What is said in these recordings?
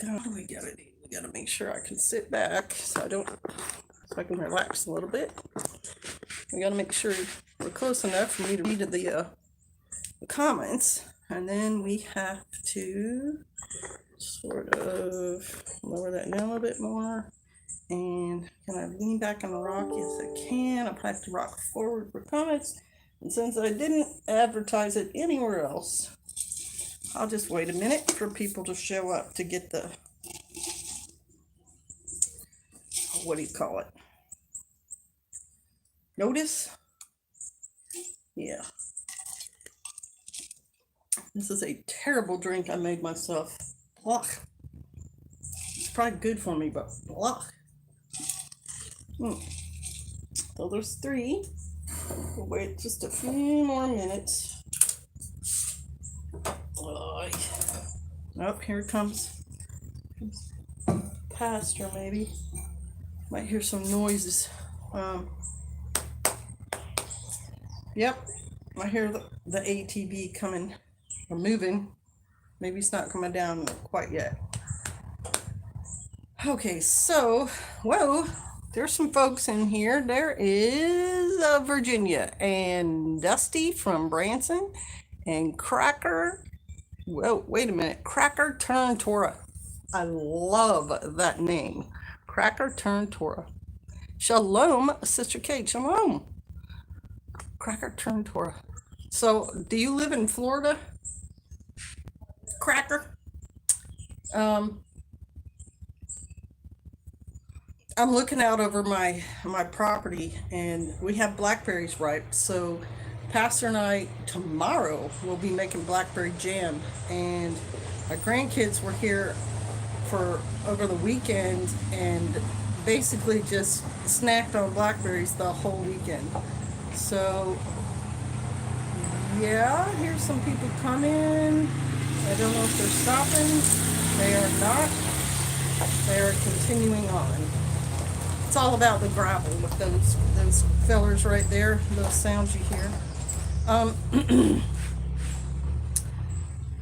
What do we gotta do? We gotta make sure I can sit back so I can relax a little bit. We gotta make sure we're close enough for me to read the comments, and then we have to sort of lower that down a little bit more. And can I lean back on the rock? Yes, I can. I have to rock forward for comments. And since I didn't advertise it anywhere else, I'll just wait a minute for people to show up to get the, what do you call it? Notice? Yeah. This is a terrible drink I made myself. Ugh. It's probably good for me, but ugh. So there's 3. We'll wait just a few more minutes. Oh, here it comes. Pasture, maybe. Might hear some noises. Yep, I hear the ATV coming or moving. Maybe it's not coming down quite yet. Okay, so, whoa, there's some folks in here. There is Virginia and Dusty from Branson and Cracker. Whoa, wait a minute. Cracker Turn Torah. I love that name. Cracker Turn Torah. Shalom, Sister Kate. Shalom. Cracker Turn Torah. So, do you live in Florida? Cracker? I'm looking out over my property, and we have blackberries ripe. So Pastor and I tomorrow will be making blackberry jam, and my grandkids were here for over the weekend and basically just snacked on blackberries the whole weekend. So yeah, here's some people coming. I don't know if they're stopping. They are not. They are continuing on. It's all about the gravel with those fellers right there, those sounds you hear.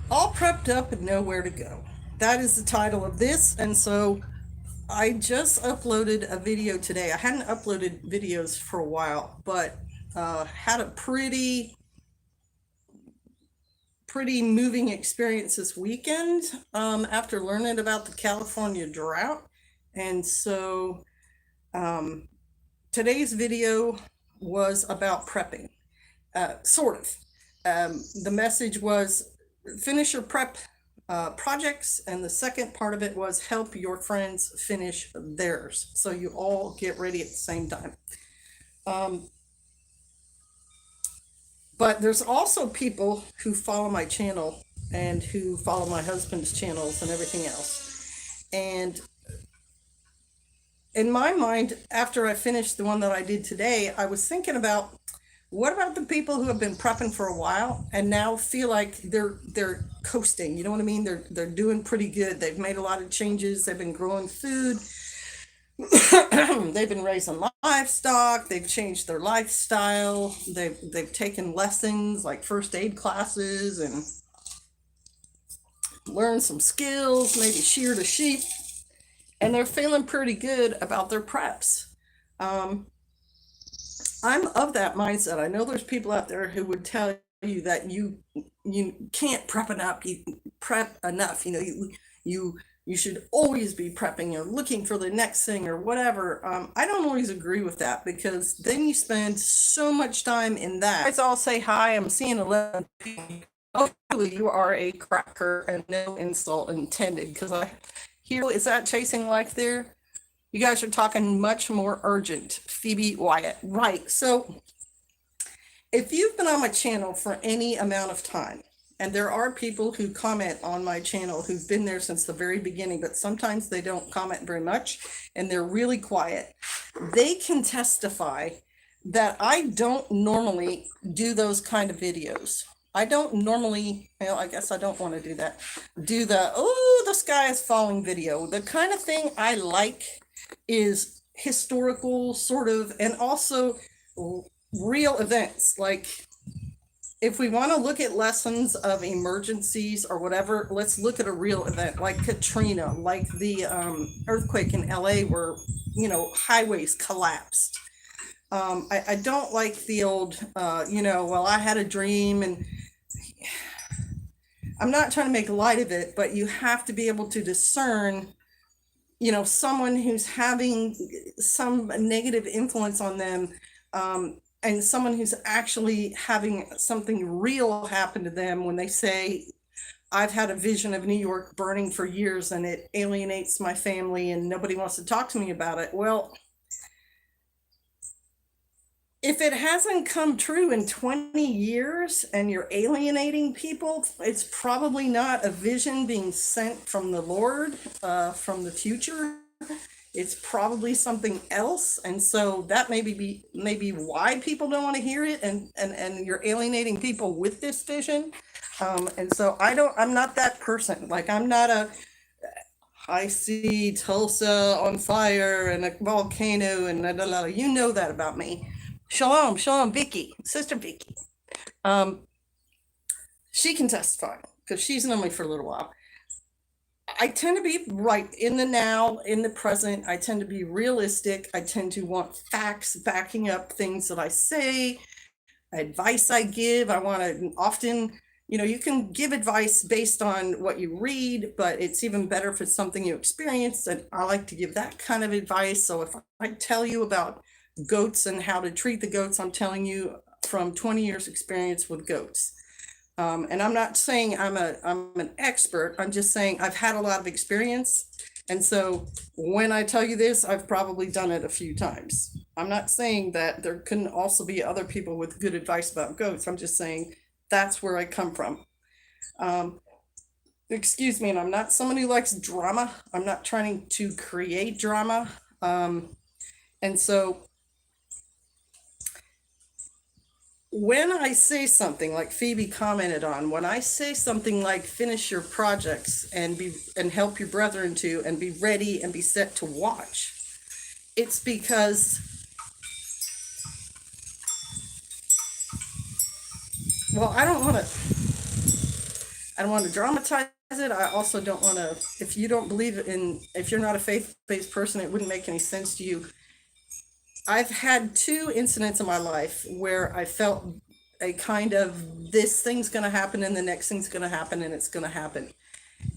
All prepped up and know where to go. That is the title of this, and so I just uploaded a video today. I hadn't uploaded videos for a while, but had a pretty moving experience this weekend after learning about the California drought. And so today's video was about prepping, sort of. The message was finish your prep projects, and the second part of it was help your friends finish theirs, so you all get ready at the same time. But there's also people who follow my channel and who follow my husband's channels and everything else. And in my mind, after I finished the one that I did today, I was thinking about, what about the people who have been prepping for a while and now feel like they're coasting? You know what I mean? They're doing pretty good. They've made a lot of changes. They've been growing food. They've been raising livestock. They've changed their lifestyle. They've taken lessons like first aid classes and learned some skills, maybe sheared a sheep, and they're feeling pretty good about their preps. I'm of that mindset. I know there's people out there who would tell you that you can't prep enough. You prep enough. You should always be prepping or looking for the next thing or whatever. I don't always agree with that, because then you spend so much time in that. Guys all say hi. I'm seeing 11 people. Hopefully you are a cracker and no insult intended, because I hear, is that chasing life there? You guys are talking much more urgent. Phoebe Wyatt. Right. So if you've been on my channel for any amount of time, and there are people who comment on my channel who've been there since the very beginning, but sometimes they don't comment very much and they're really quiet, they can testify that I don't normally do those kind of videos. I don't normally, well, I guess I don't want to do that. Do the, oh, the sky is falling video. The kind of thing I like is historical, sort of, and also real events. Like, if we want to look at lessons of emergencies or whatever, let's look at a real event like Katrina, like the earthquake in LA where, highways collapsed. I don't like the old, well, I had a dream, and I'm not trying to make light of it, but you have to be able to discern, someone who's having some negative influence on them, and someone who's actually having something real happen to them when they say, I've had a vision of New York burning for years and it alienates my family and nobody wants to talk to me about it. Well, if it hasn't come true in 20 years and you're alienating people, it's probably not a vision being sent from the Lord, from the future. It's probably something else. And so that maybe why people don't want to hear it, and you're alienating people with this vision. And so I'm not that person. Like, I'm not I see Tulsa on fire and a volcano and you know that about me. Shalom, Vicky, Sister Vicky. She can testify because she's known me for a little while. I tend to be right in the now, in the present. I tend to be realistic. I tend to want facts backing up things that I say, advice I give. I want to often, you can give advice based on what you read, but it's even better if it's something you experience. And I like to give that kind of advice. So if I tell you about goats and how to treat the goats, I'm telling you from 20 years experience with goats. And I'm not saying I'm an expert. I'm just saying I've had a lot of experience. And so when I tell you this, I've probably done it a few times. I'm not saying that there couldn't also be other people with good advice about goats. I'm just saying that's where I come from. Excuse me, and I'm not someone who likes drama. I'm not trying to create drama. And so when I say something like Phoebe commented on, when I say something like finish your projects and help your brethren to, and be ready and be set to watch, it's because, well, I don't want to dramatize it. I also don't want to, if you don't believe in, if you're not a faith-based person, it wouldn't make any sense to you. I've had 2 incidents in my life where I felt a kind of, this thing's going to happen and the next thing's going to happen and it's going to happen.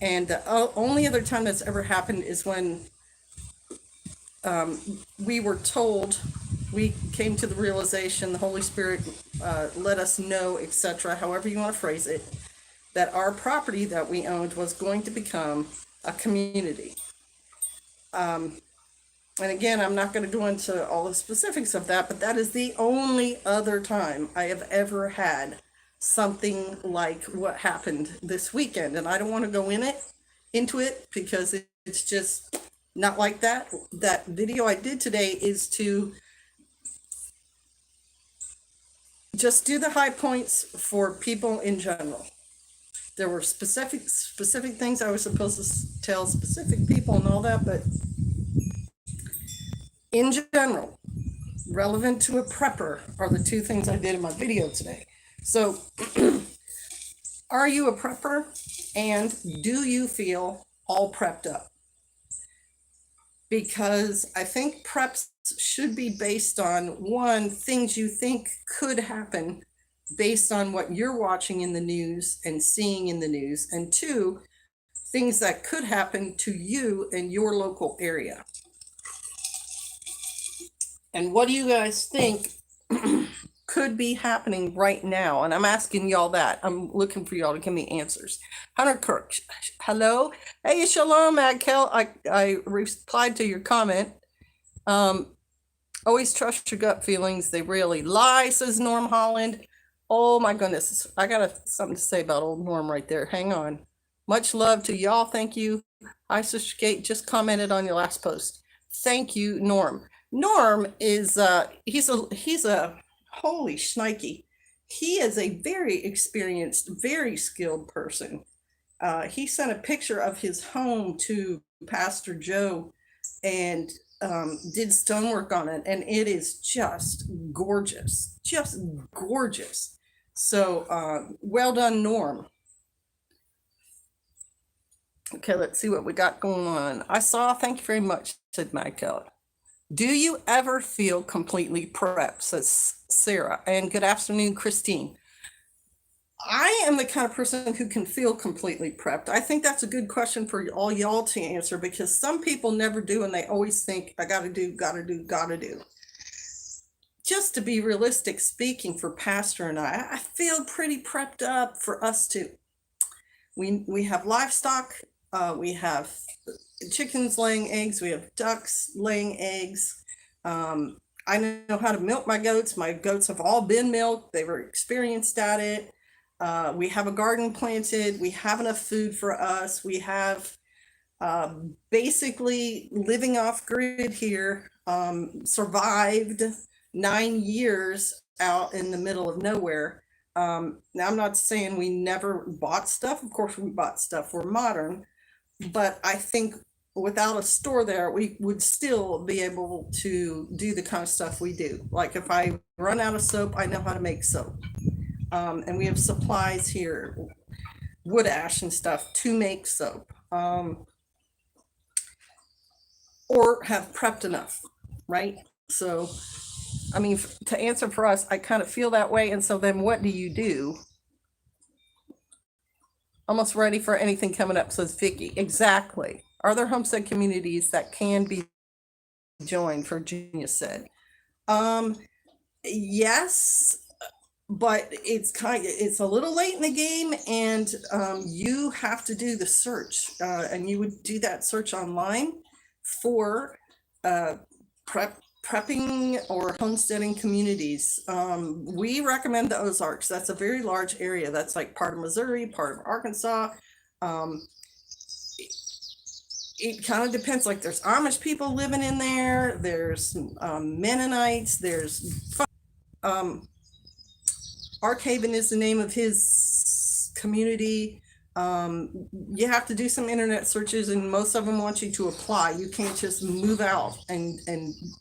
And the only other time that's ever happened is when we were told, we came to the realization, the Holy Spirit let us know, etc., however you want to phrase it, that our property that we owned was going to become a community. And again, I'm not going to go into all the specifics of that, but that is the only other time I have ever had something like what happened this weekend. And I don't want to go into it because it's just not like that. That video I did today is to just do the high points for people in general. There were specific things I was supposed to tell specific people and all that, but in general, relevant to a prepper, are the 2 things I did in my video today. So, are you a prepper, and do you feel all prepped up? Because I think preps should be based on, 1, things you think could happen based on what you're watching in the news and seeing in the news, and 2, things that could happen to you in your local area. And what do you guys think could be happening right now? And I'm asking y'all that. I'm looking for y'all to give me answers. Hunter Kirk, hello. Hey, shalom, Adkel. I replied to your comment. Always trust your gut feelings. They really lie, says Norm Holland. Oh my goodness. I got something to say about old Norm right there. Hang on. Much love to y'all. Thank you. Hi, Sister Kate just commented on your last post. Thank you, Norm. Norm is he's a holy shnikey. He is a very experienced, very skilled person. He sent a picture of his home to Pastor Joe and did stonework on it, and it is just gorgeous, So, well done, Norm. Okay, let's see what we got going on. I saw, thank you very much, said Michael. Do you ever feel completely prepped, says Sarah. And good afternoon, Christine. I am the kind of person who can feel completely prepped. I think that's a good question for all y'all to answer, because some people never do and they always think, I gotta do, gotta do, gotta do. Just to be realistic speaking, for Pastor and I feel pretty prepped up for us too. We have livestock, we have chickens laying eggs, we have ducks laying eggs. I know how to milk my goats. My goats have all been milked, they were experienced at it. We have a garden planted, we have enough food for us, we have basically living off grid here, survived 9 years out in the middle of nowhere. Now, I'm not saying we never bought stuff. Of course, we bought stuff. We're modern. But I think without a store there, we would still be able to do the kind of stuff we do. Like if I run out of soap, I know how to make soap. And we have supplies here, wood ash and stuff to make soap. Or have prepped enough, right? So, I mean, to answer for us, I kind of feel that way. And so then what do you do? Almost ready for anything coming up, says Vicky. Exactly. Are there homestead communities that can be joined? Virginia said. Yes, but it's a little late in the game, and you have to do the search, and you would do that search online for prepping or homesteading communities. We recommend the Ozarks. That's a very large area. That's like part of Missouri, part of Arkansas. It kind of depends. Like there's Amish people living in there. There's Mennonites. There's Arkhaven is the name of his community. You have to do some internet searches, and most of them want you to apply. You can't just move out and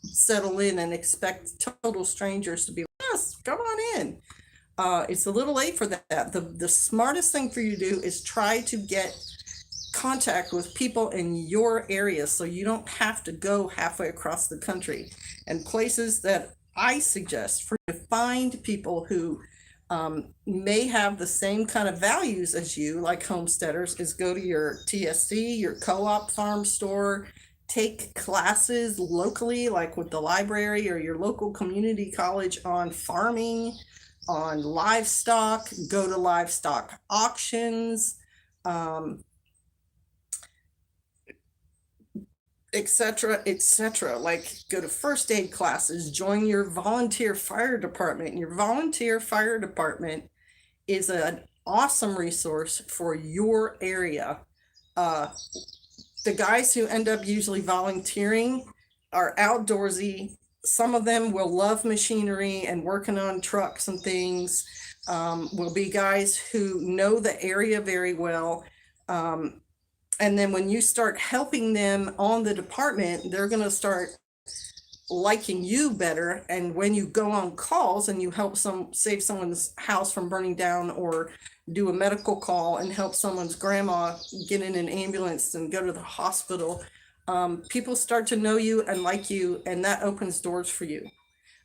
settle in and expect total strangers to be, yes, come on in. It's a little late for that. The smartest thing for you to do is try to get contact with people in your area so you don't have to go halfway across the country. And places that I suggest for you to find people who may have the same kind of values as you, like homesteaders, is go to your TSC, your co-op farm store, take classes locally, like with the library or your local community college, on farming, on livestock, go to livestock auctions, etc., etc. Like go to first aid classes, join your volunteer fire department. Your volunteer fire department is an awesome resource for your area. The guys who end up usually volunteering are outdoorsy. Some of them will love machinery and working on trucks and things. Will be guys who know the area very well. And then when you start helping them on the department, they're going to start liking you better. And when you go on calls and you help save someone's house from burning down, or do a medical call and help someone's grandma get in an ambulance and go to the hospital, people start to know you and like you, and that opens doors for you.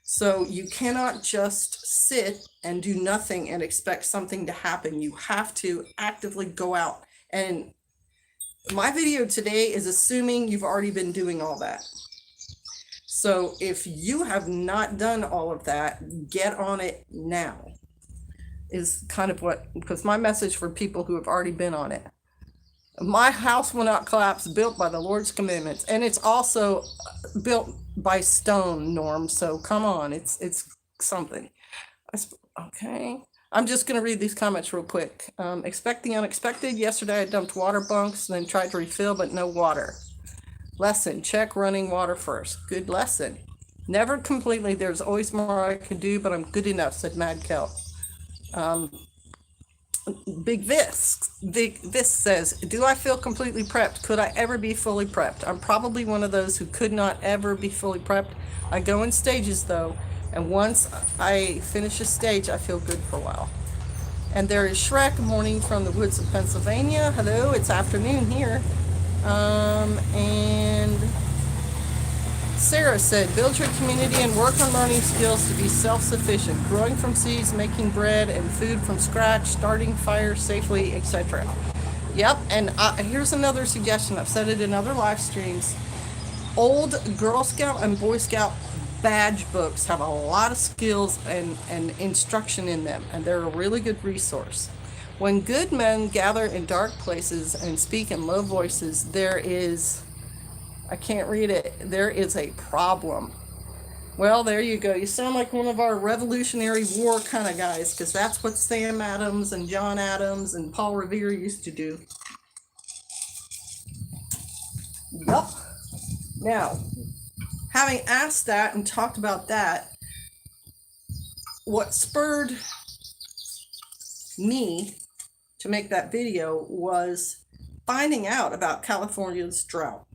So you cannot just sit and do nothing and expect something to happen. You have to actively go out. And my video today is assuming you've already been doing all that. So if you have not done all of that, get on it now, is kind of what, because my message for people who have already been on it. My house will not collapse, built by the Lord's commandments. And it's also built by stone, Norm. So come on, it's something. Okay. I'm just going to read these comments real quick. Expect the unexpected. Yesterday I dumped water bunks and then tried to refill, but no water. Lesson, check running water first. Good lesson. Never completely. There's always more I can do, but I'm good enough, said Mad Kelp. Big Vis says, do I feel completely prepped? Could I ever be fully prepped? I'm probably one of those who could not ever be fully prepped. I go in stages though. And once I finish a stage, I feel good for a while. And there is Shrek, morning from the woods of Pennsylvania. Hello, it's afternoon here. And Sarah said, build your community and work on learning skills to be self-sufficient, growing from seeds, making bread and food from scratch, starting fires safely, etc. Yep, and here's another suggestion. I've said it in other live streams. Old Girl Scout and Boy Scout badge books have a lot of skills and instruction in them, and they're a really good resource. When good men gather in dark places and speak in low voices, there is, I can't read it, there is a problem. Well, there you go. You sound like one of our Revolutionary War kind of guys, because that's what Sam Adams and John Adams and Paul Revere used to do. Yup. Now, having asked that and talked about that, what spurred me to make that video was finding out about California's drought.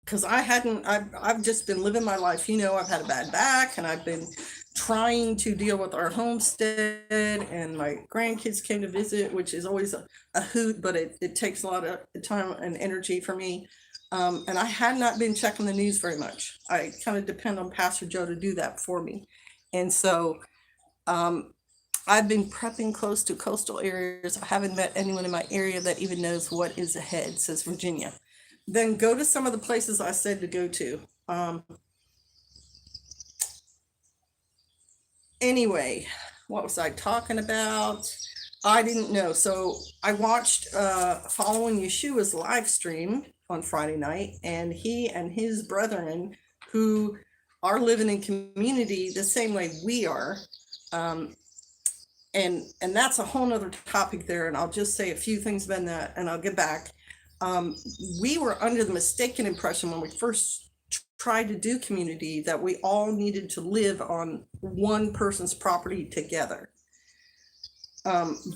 Because I've just been living my life. I've had a bad back, and I've been trying to deal with our homestead, and my grandkids came to visit, which is always a hoot, but it takes a lot of time and energy for me. And I had not been checking the news very much. I kind of depend on Pastor Joe to do that for me. And so I've been prepping close to coastal areas. I haven't met anyone in my area that even knows what is ahead, says Virginia. Then go to some of the places I said to go to. Anyway, what was I talking about? I didn't know. So I watched Following Yeshua's live stream on Friday night, and he and his brethren who are living in community the same way we are. And that's a whole nother topic there. And I'll just say a few things about that, and I'll get back. We were under the mistaken impression when we first tried to do community that we all needed to live on one person's property together,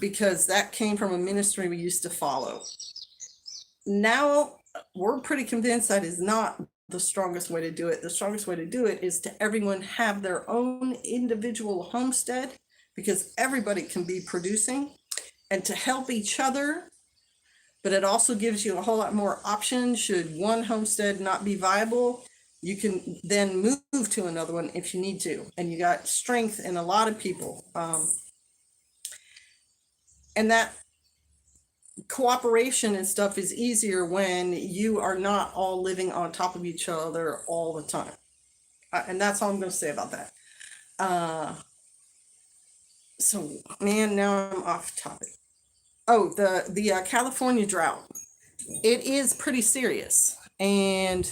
because that came from a ministry we used to follow. Now we're pretty convinced that is not the strongest way to do it. The strongest way to do it is to everyone have their own individual homestead, because everybody can be producing, and to help each other. But it also gives you a whole lot more options. Should one homestead not be viable, you can then move to another one if you need to. And you got strength in a lot of people. And that cooperation and stuff is easier when you are not all living on top of each other all the time. And that's all I'm going to say about that. So, man, now I'm off topic. Oh, the California drought. It is pretty serious. And,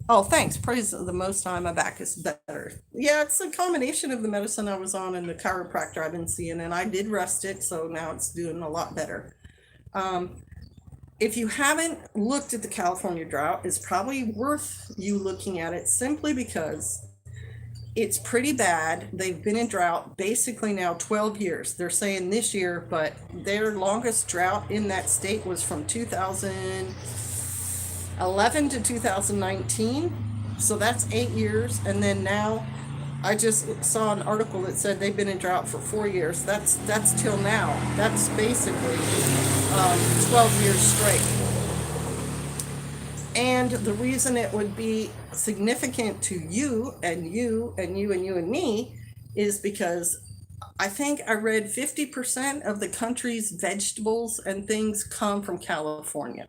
oh, thanks. Praise the Most High, my back is better. Yeah, it's a combination of the medicine I was on and the chiropractor I've been seeing, and I did rest it, so now it's doing a lot better. If you haven't looked at the California drought, it's probably worth you looking at it, simply because it's pretty bad. They've been in drought basically now 12 years. They're saying this year, but their longest drought in that state was from 2011 to 2019. So that's 8 years. And then now I just saw an article that said they've been in drought for 4 years. That's till now. That's basically 12 years straight. And the reason it would be significant to you and you and you and you and me is because I think I read 50% of the country's vegetables and things come from California,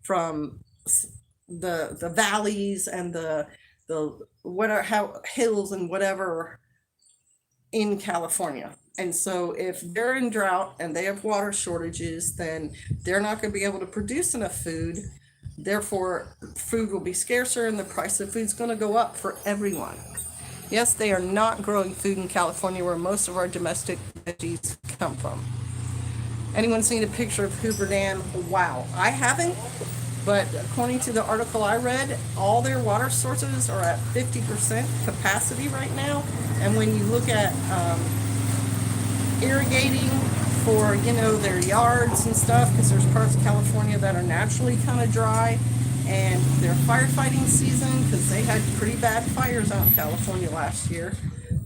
from the valleys and the hills and whatever in California. And so if they're in drought and they have water shortages, then they're not going to be able to produce enough food. Therefore, food will be scarcer and the price of food is going to go up for everyone. Yes, they are not growing food in California where most of our domestic veggies come from. Anyone seen a picture of Hoover Dam? Wow, I haven't, but according to the article I read, all their water sources are at 50% capacity right now. And when you look at irrigating for their yards and stuff, because there's parts of California that are naturally kind of dry, and their firefighting season, because they had pretty bad fires out in California last year,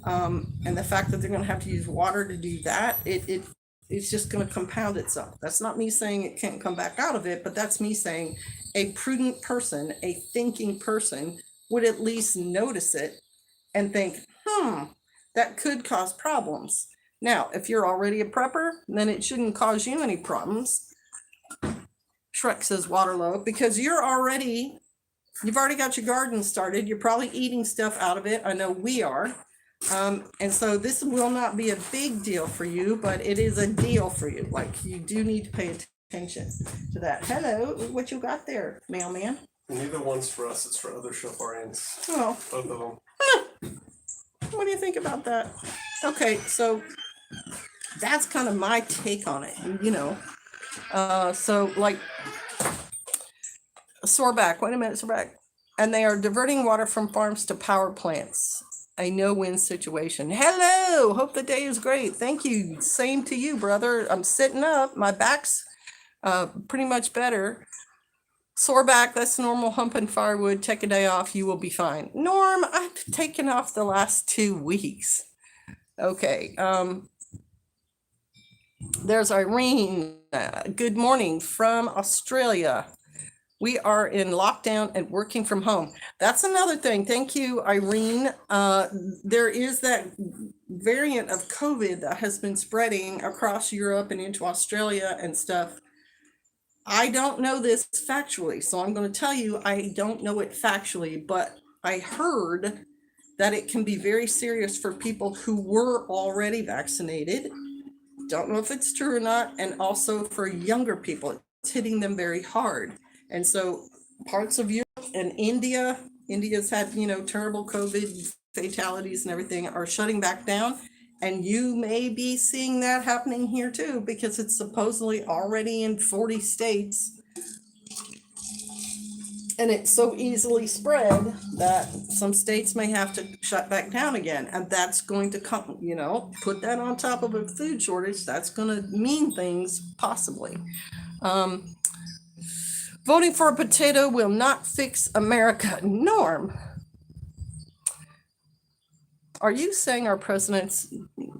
And the fact that they're going to have to use water to do that, it's just going to compound itself. That's not me saying it can't come back out of it, but that's me saying a prudent person, a thinking person would at least notice it and think, that could cause problems. Now, if you're already a prepper, then it shouldn't cause you any problems. Shrek says waterlow, because you've already got your garden started. You're probably eating stuff out of it. I know we are. And so this will not be a big deal for you, but it is a deal for you. Like, you do need to pay attention to that. Hello, what you got there, mailman? Neither one's for us, it's for other shofarians. Oh. Both of them. What do you think about that? Okay, so that's kind of my take on it, you know. So like Soreback, wait a minute, Soreback. And they are diverting water from farms to power plants. A no-win situation. Hello, hope the day is great. Thank you. Same to you, brother. I'm sitting up. My back's pretty much better. Sore back, that's normal. Humping firewood. Take a day off. You will be fine. Norm, I've taken off the last 2 weeks. Okay. There's Irene. Good morning from Australia. We are in lockdown and working from home. That's another thing. Thank you, Irene. There is that variant of COVID that has been spreading across Europe and into Australia and stuff. I don't know this factually, so I'm going to tell you I don't know it factually, but I heard that it can be very serious for people who were already vaccinated. Don't know if it's true or not. And also for younger people, it's hitting them very hard. And so parts of Europe and India's had, terrible COVID fatalities and everything, are shutting back down. And you may be seeing that happening here too, because it's supposedly already in 40 states. And it's so easily spread that some states may have to shut back down again. And that's going to come, put that on top of a food shortage. That's going to mean things possibly. Voting for a potato will not fix America. Norm, are you saying our president's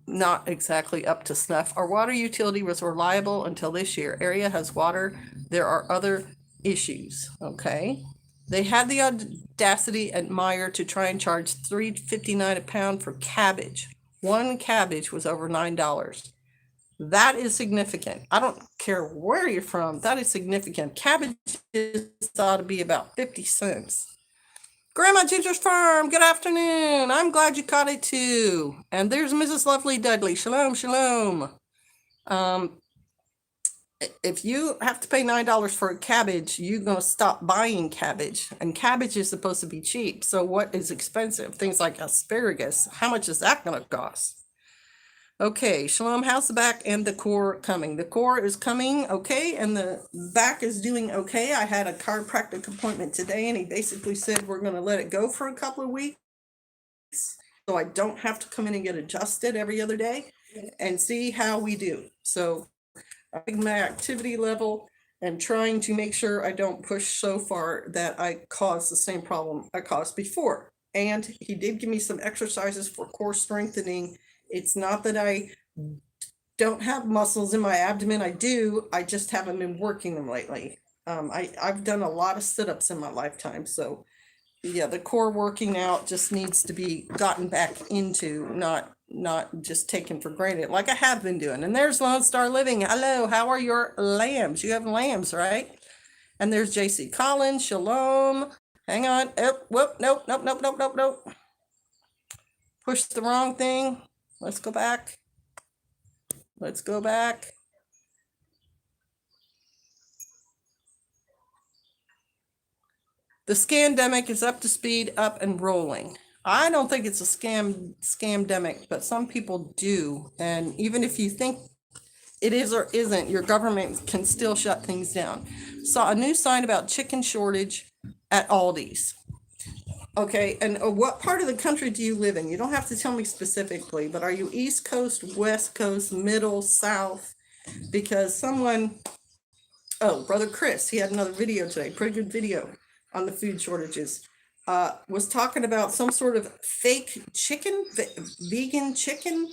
not exactly up to snuff? Our water utility was reliable until this year. Area has water. There are other issues. Okay. They had the audacity at Meyer to try and charge $3.59 a pound for cabbage. One cabbage was over $9. That is significant. I don't care where you're from. That is significant. Cabbage ought to be about 50 cents. Grandma Ginger's Farm, good afternoon. I'm glad you caught it too. And there's Mrs. Lovely Dudley. Shalom, shalom. If you have to pay $9 for a cabbage, you're going to stop buying cabbage. And cabbage is supposed to be cheap. So what is expensive? Things like asparagus. How much is that going to cost? Okay, Shalom, how's the back and the core coming? The core is coming okay, and the back is doing okay. I had a chiropractic appointment today, and he basically said we're going to let it go for a couple of weeks, so I don't have to come in and get adjusted every other day and see how we do. So I think my activity level and trying to make sure I don't push so far that I cause the same problem I caused before. And he did give me some exercises for core strengthening. It's not that I don't have muscles in my abdomen. I do. I just haven't been working them lately. I've done a lot of sit-ups in my lifetime. So yeah, the core working out just needs to be gotten back into, not just taken for granted like I have been doing. And there's Lone Star Living. Hello, how are your lambs? You have lambs, right? And there's JC Collins. Shalom. Hang on. Oh, whoop, nope. Pushed the wrong thing. Let's go back. The scandemic is up to speed, up and rolling. I don't think it's a scamdemic, but some people do. And even if you think it is or isn't, your government can still shut things down. Saw a new sign about chicken shortage at Aldi's. Okay, and what part of the country do you live in? You don't have to tell me specifically, but are you East Coast, West Coast, Middle, South? Because Brother Chris, he had another video today, pretty good video on the food shortages. was talking about some sort of fake chicken, vegan chicken.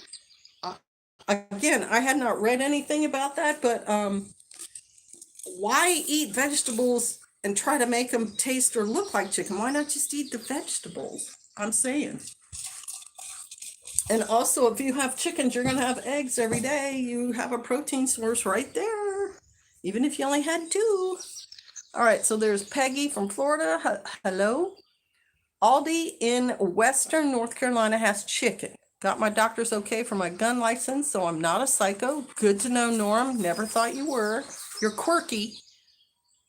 Again, I had not read anything about that, but why eat vegetables and try to make them taste or look like chicken? Why not just eat the vegetables? I'm saying. And also, if you have chickens, you're going to have eggs every day. You have a protein source right there, even if you only had two. All right, so there's Peggy from Florida. Hello. Aldi in Western North Carolina has chicken. Got my doctor's okay for my gun license, so I'm not a psycho. Good to know, Norm. Never thought you were. You're quirky.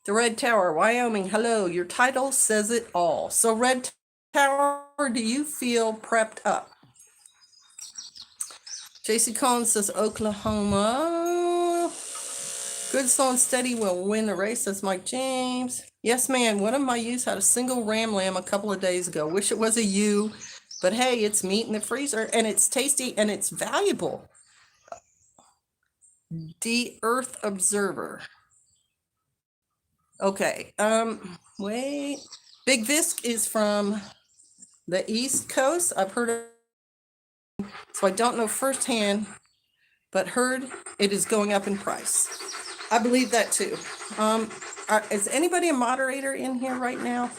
The Red Tower, Wyoming. Hello. Your title says it all. So, Red Tower, do you feel prepped up? JC Collins says Oklahoma. Good, slow, and steady will win the race, says Mike James. Yes, man. One of my ewes had a single ram lamb a couple of days ago. Wish it was a ewe, but hey, it's meat in the freezer, and it's tasty, and it's valuable. The Earth Observer. Okay. Wait. Big Visk is from the East Coast. I've heard of, so I don't know firsthand, but heard it is going up in price. I believe that too. Is anybody a moderator in here right now?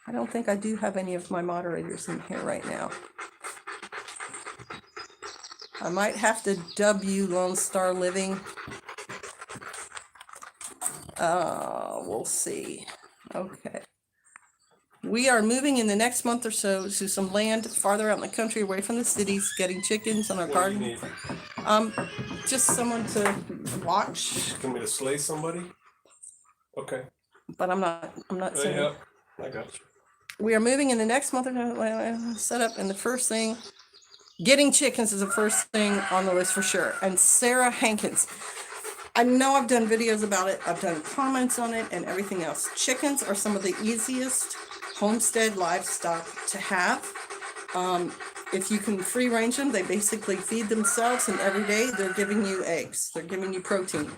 I don't think I do have any of my moderators in here right now. I might have to dub you Lone Star Living. We'll see. Okay. We are moving in the next month or so to some land farther out in the country, away from the cities, getting chickens on our What do you garden. need? Just someone to watch, Want me to slay somebody? Okay. but I'm not saying. Yeah, I got you. We are moving in the next month or so, set up, and the first thing, getting chickens is the first thing on the list for sure. And Sarah Hankins, I know I've done videos about it, I've done comments on it and everything else. Chickens are some of the easiest homestead livestock to have. If you can free range them, they basically feed themselves, and every day they're giving you eggs, they're giving you protein.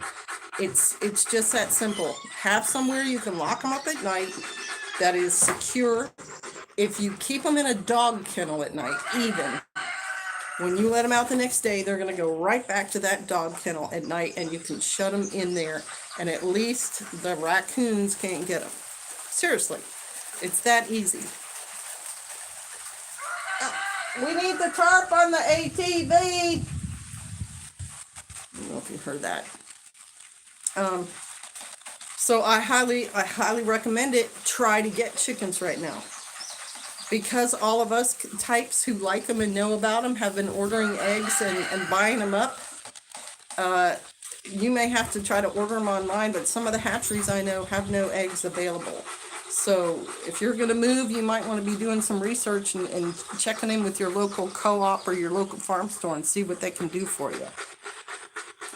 It's just that simple. Have somewhere you can lock them up at night that is secure. If you keep them in a dog kennel at night, even when you let them out the next day, they're going to go right back to that dog kennel at night, and you can shut them in there, and at least the raccoons can't get them. Seriously, it's that easy. We need the tarp on the ATV. I don't know if you heard that. So I highly recommend it. Try to get chickens right now, because all of us types who like them and know about them have been ordering eggs and buying them up. You may have to try to order them online, but some of the hatcheries I know have no eggs available. So if you're going to move, you might want to be doing some research and checking in with your local co-op or your local farm store and see what they can do for you.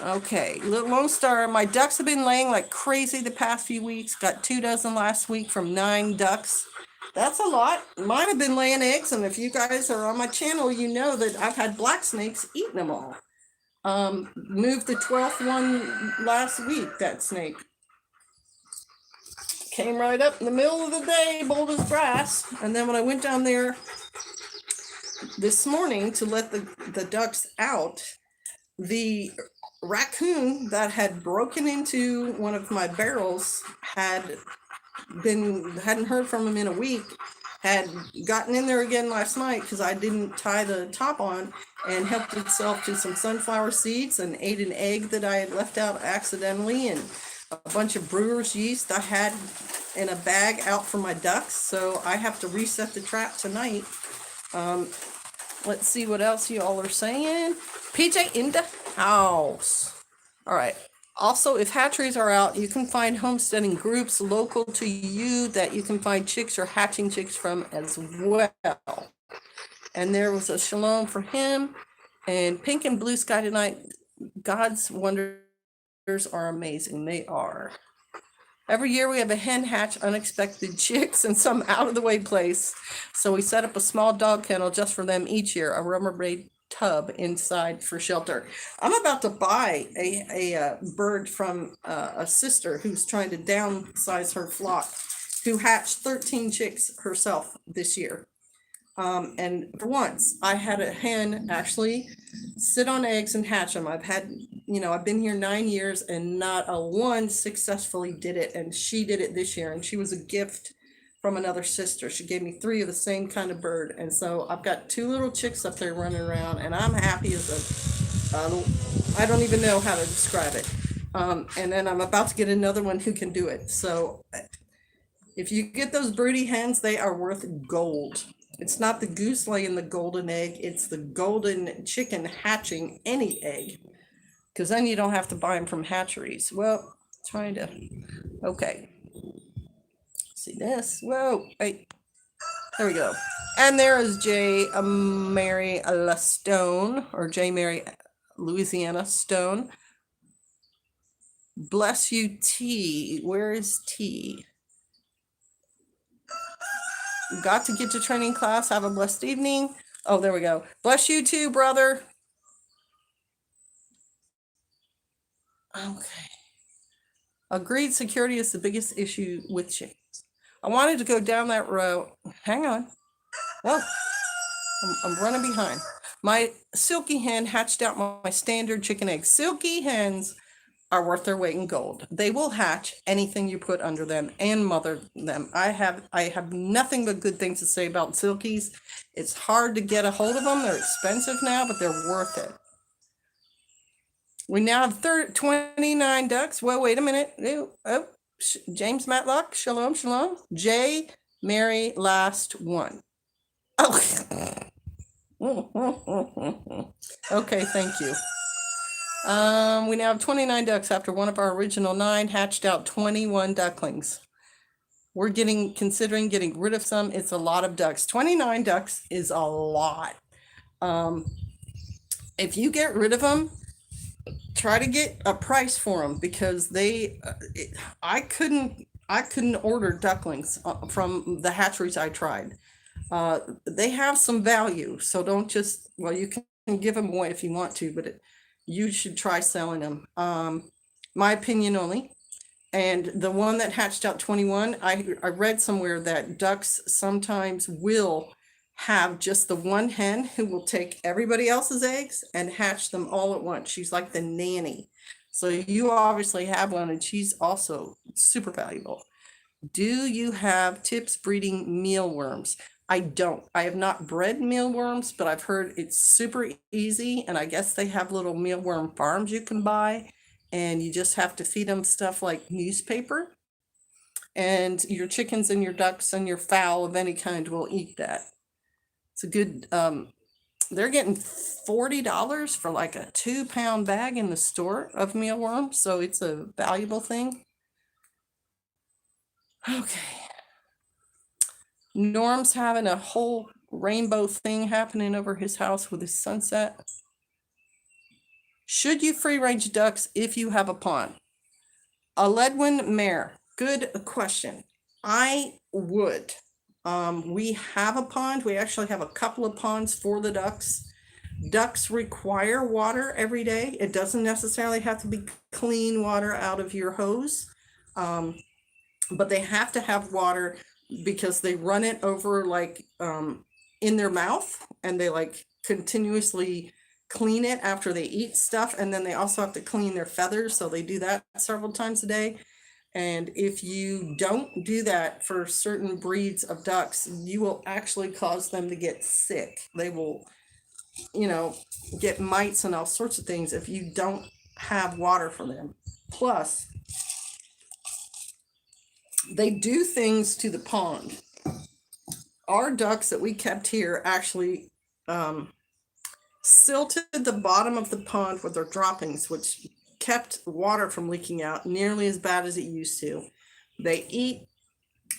Okay, Little Lone Star, my ducks have been laying like crazy the past few weeks. Got 2 dozen last week from 9 ducks. That's a lot. Mine have been laying eggs, and if you guys are on my channel, you know that I've had black snakes eating them all. Moved the 12th one last week, that snake. Came right up in the middle of the day, bold as brass. And then when I went down there this morning to let the ducks out, the raccoon that had broken into one of my barrels hadn't heard from him in a week, had gotten in there again last night because I didn't tie the top on, and helped itself to some sunflower seeds and ate an egg that I had left out accidentally, and a bunch of brewer's yeast I had in a bag out for my ducks. So I have to reset the trap tonight. Let's see what else you all are saying. PJ in the house. All right. Also, if hatcheries are out, you can find homesteading groups local to you that you can find chicks or hatching chicks from as well. And there was a shalom for him. And pink and blue sky tonight. God's wonders are amazing. They are. Every year we have a hen hatch unexpected chicks in some out of the way place. So we set up a small dog kennel just for them each year, a Rubbermaid tub inside for shelter. I'm about to buy a bird from a sister who's trying to downsize her flock, who hatched 13 chicks herself this year. And for once, I had a hen actually sit on eggs and hatch them. I've been here 9 years and not a one successfully did it. And she did it this year. And she was a gift from another sister. She gave me 3 of the same kind of bird. And so I've got 2 little chicks up there running around, and I'm happy as I don't even know how to describe it. And then I'm about to get another one who can do it. So if you get those broody hens, they are worth gold. It's not the goose laying the golden egg, it's the golden chicken hatching any egg. Because then you don't have to buy them from hatcheries. Well, okay. See this? Whoa, wait. There we go. And there is Mary Stone, or J. Mary Louisiana Stone. Bless you, T. Where is T? Got to get to training class. Have a blessed evening. Oh, there we go. Bless you too, brother. Okay. Agreed, security is the biggest issue with chickens. I wanted to go down that road. Hang on. Oh, I'm running behind. My silky hen hatched out my standard chicken eggs. Silky hens are worth their weight in gold. They will hatch anything you put under them and mother them. I have nothing but good things to say about silkies. It's hard to get a hold of them. They're expensive now, but they're worth it. We now have 29 ducks. Well, wait a minute. James Matlock, shalom, shalom. J. Mary, last one. Oh. Okay, thank you. We now have 29 ducks after one of our original 9 hatched out 21 ducklings. We're considering getting rid of some. It's a lot of ducks. 29 ducks is a lot. If you get rid of them, try to get a price for them, because I couldn't order ducklings from the hatcheries I tried. They have some value, so don't just, you can give them away if you want to, but you should try selling them. My opinion only. And the one that hatched out 21, I read somewhere that ducks sometimes will have just the one hen who will take everybody else's eggs and hatch them all at once. She's like the nanny. So you obviously have one, and she's also super valuable. Do you have tips breeding mealworms? I don't. I have not bred mealworms, but I've heard it's super easy, and I guess they have little mealworm farms you can buy, and you just have to feed them stuff like newspaper, and your chickens and your ducks and your fowl of any kind will eat that. It's a good, they're getting $40 for like a 2-pound bag in the store of mealworms, so it's a valuable thing. Okay. Norm's having a whole rainbow thing happening over his house with his sunset. Should you free range ducks if you have a pond? A Ledwin mare. Good question. I would. We have a pond. We actually have a couple of ponds for the ducks. Ducks require water every day. It doesn't necessarily have to be clean water out of your hose, but they have to have water because they run it over in their mouth, and they continuously clean it after they eat stuff, and then they also have to clean their feathers, so they do that several times a day. And if you don't do that for certain breeds of ducks, you will actually cause them to get sick. They will, get mites and all sorts of things if you don't have water for them. Plus, they do things to the pond. Our ducks that we kept here actually silted the bottom of the pond with their droppings, which kept water from leaking out nearly as bad as it used to. They eat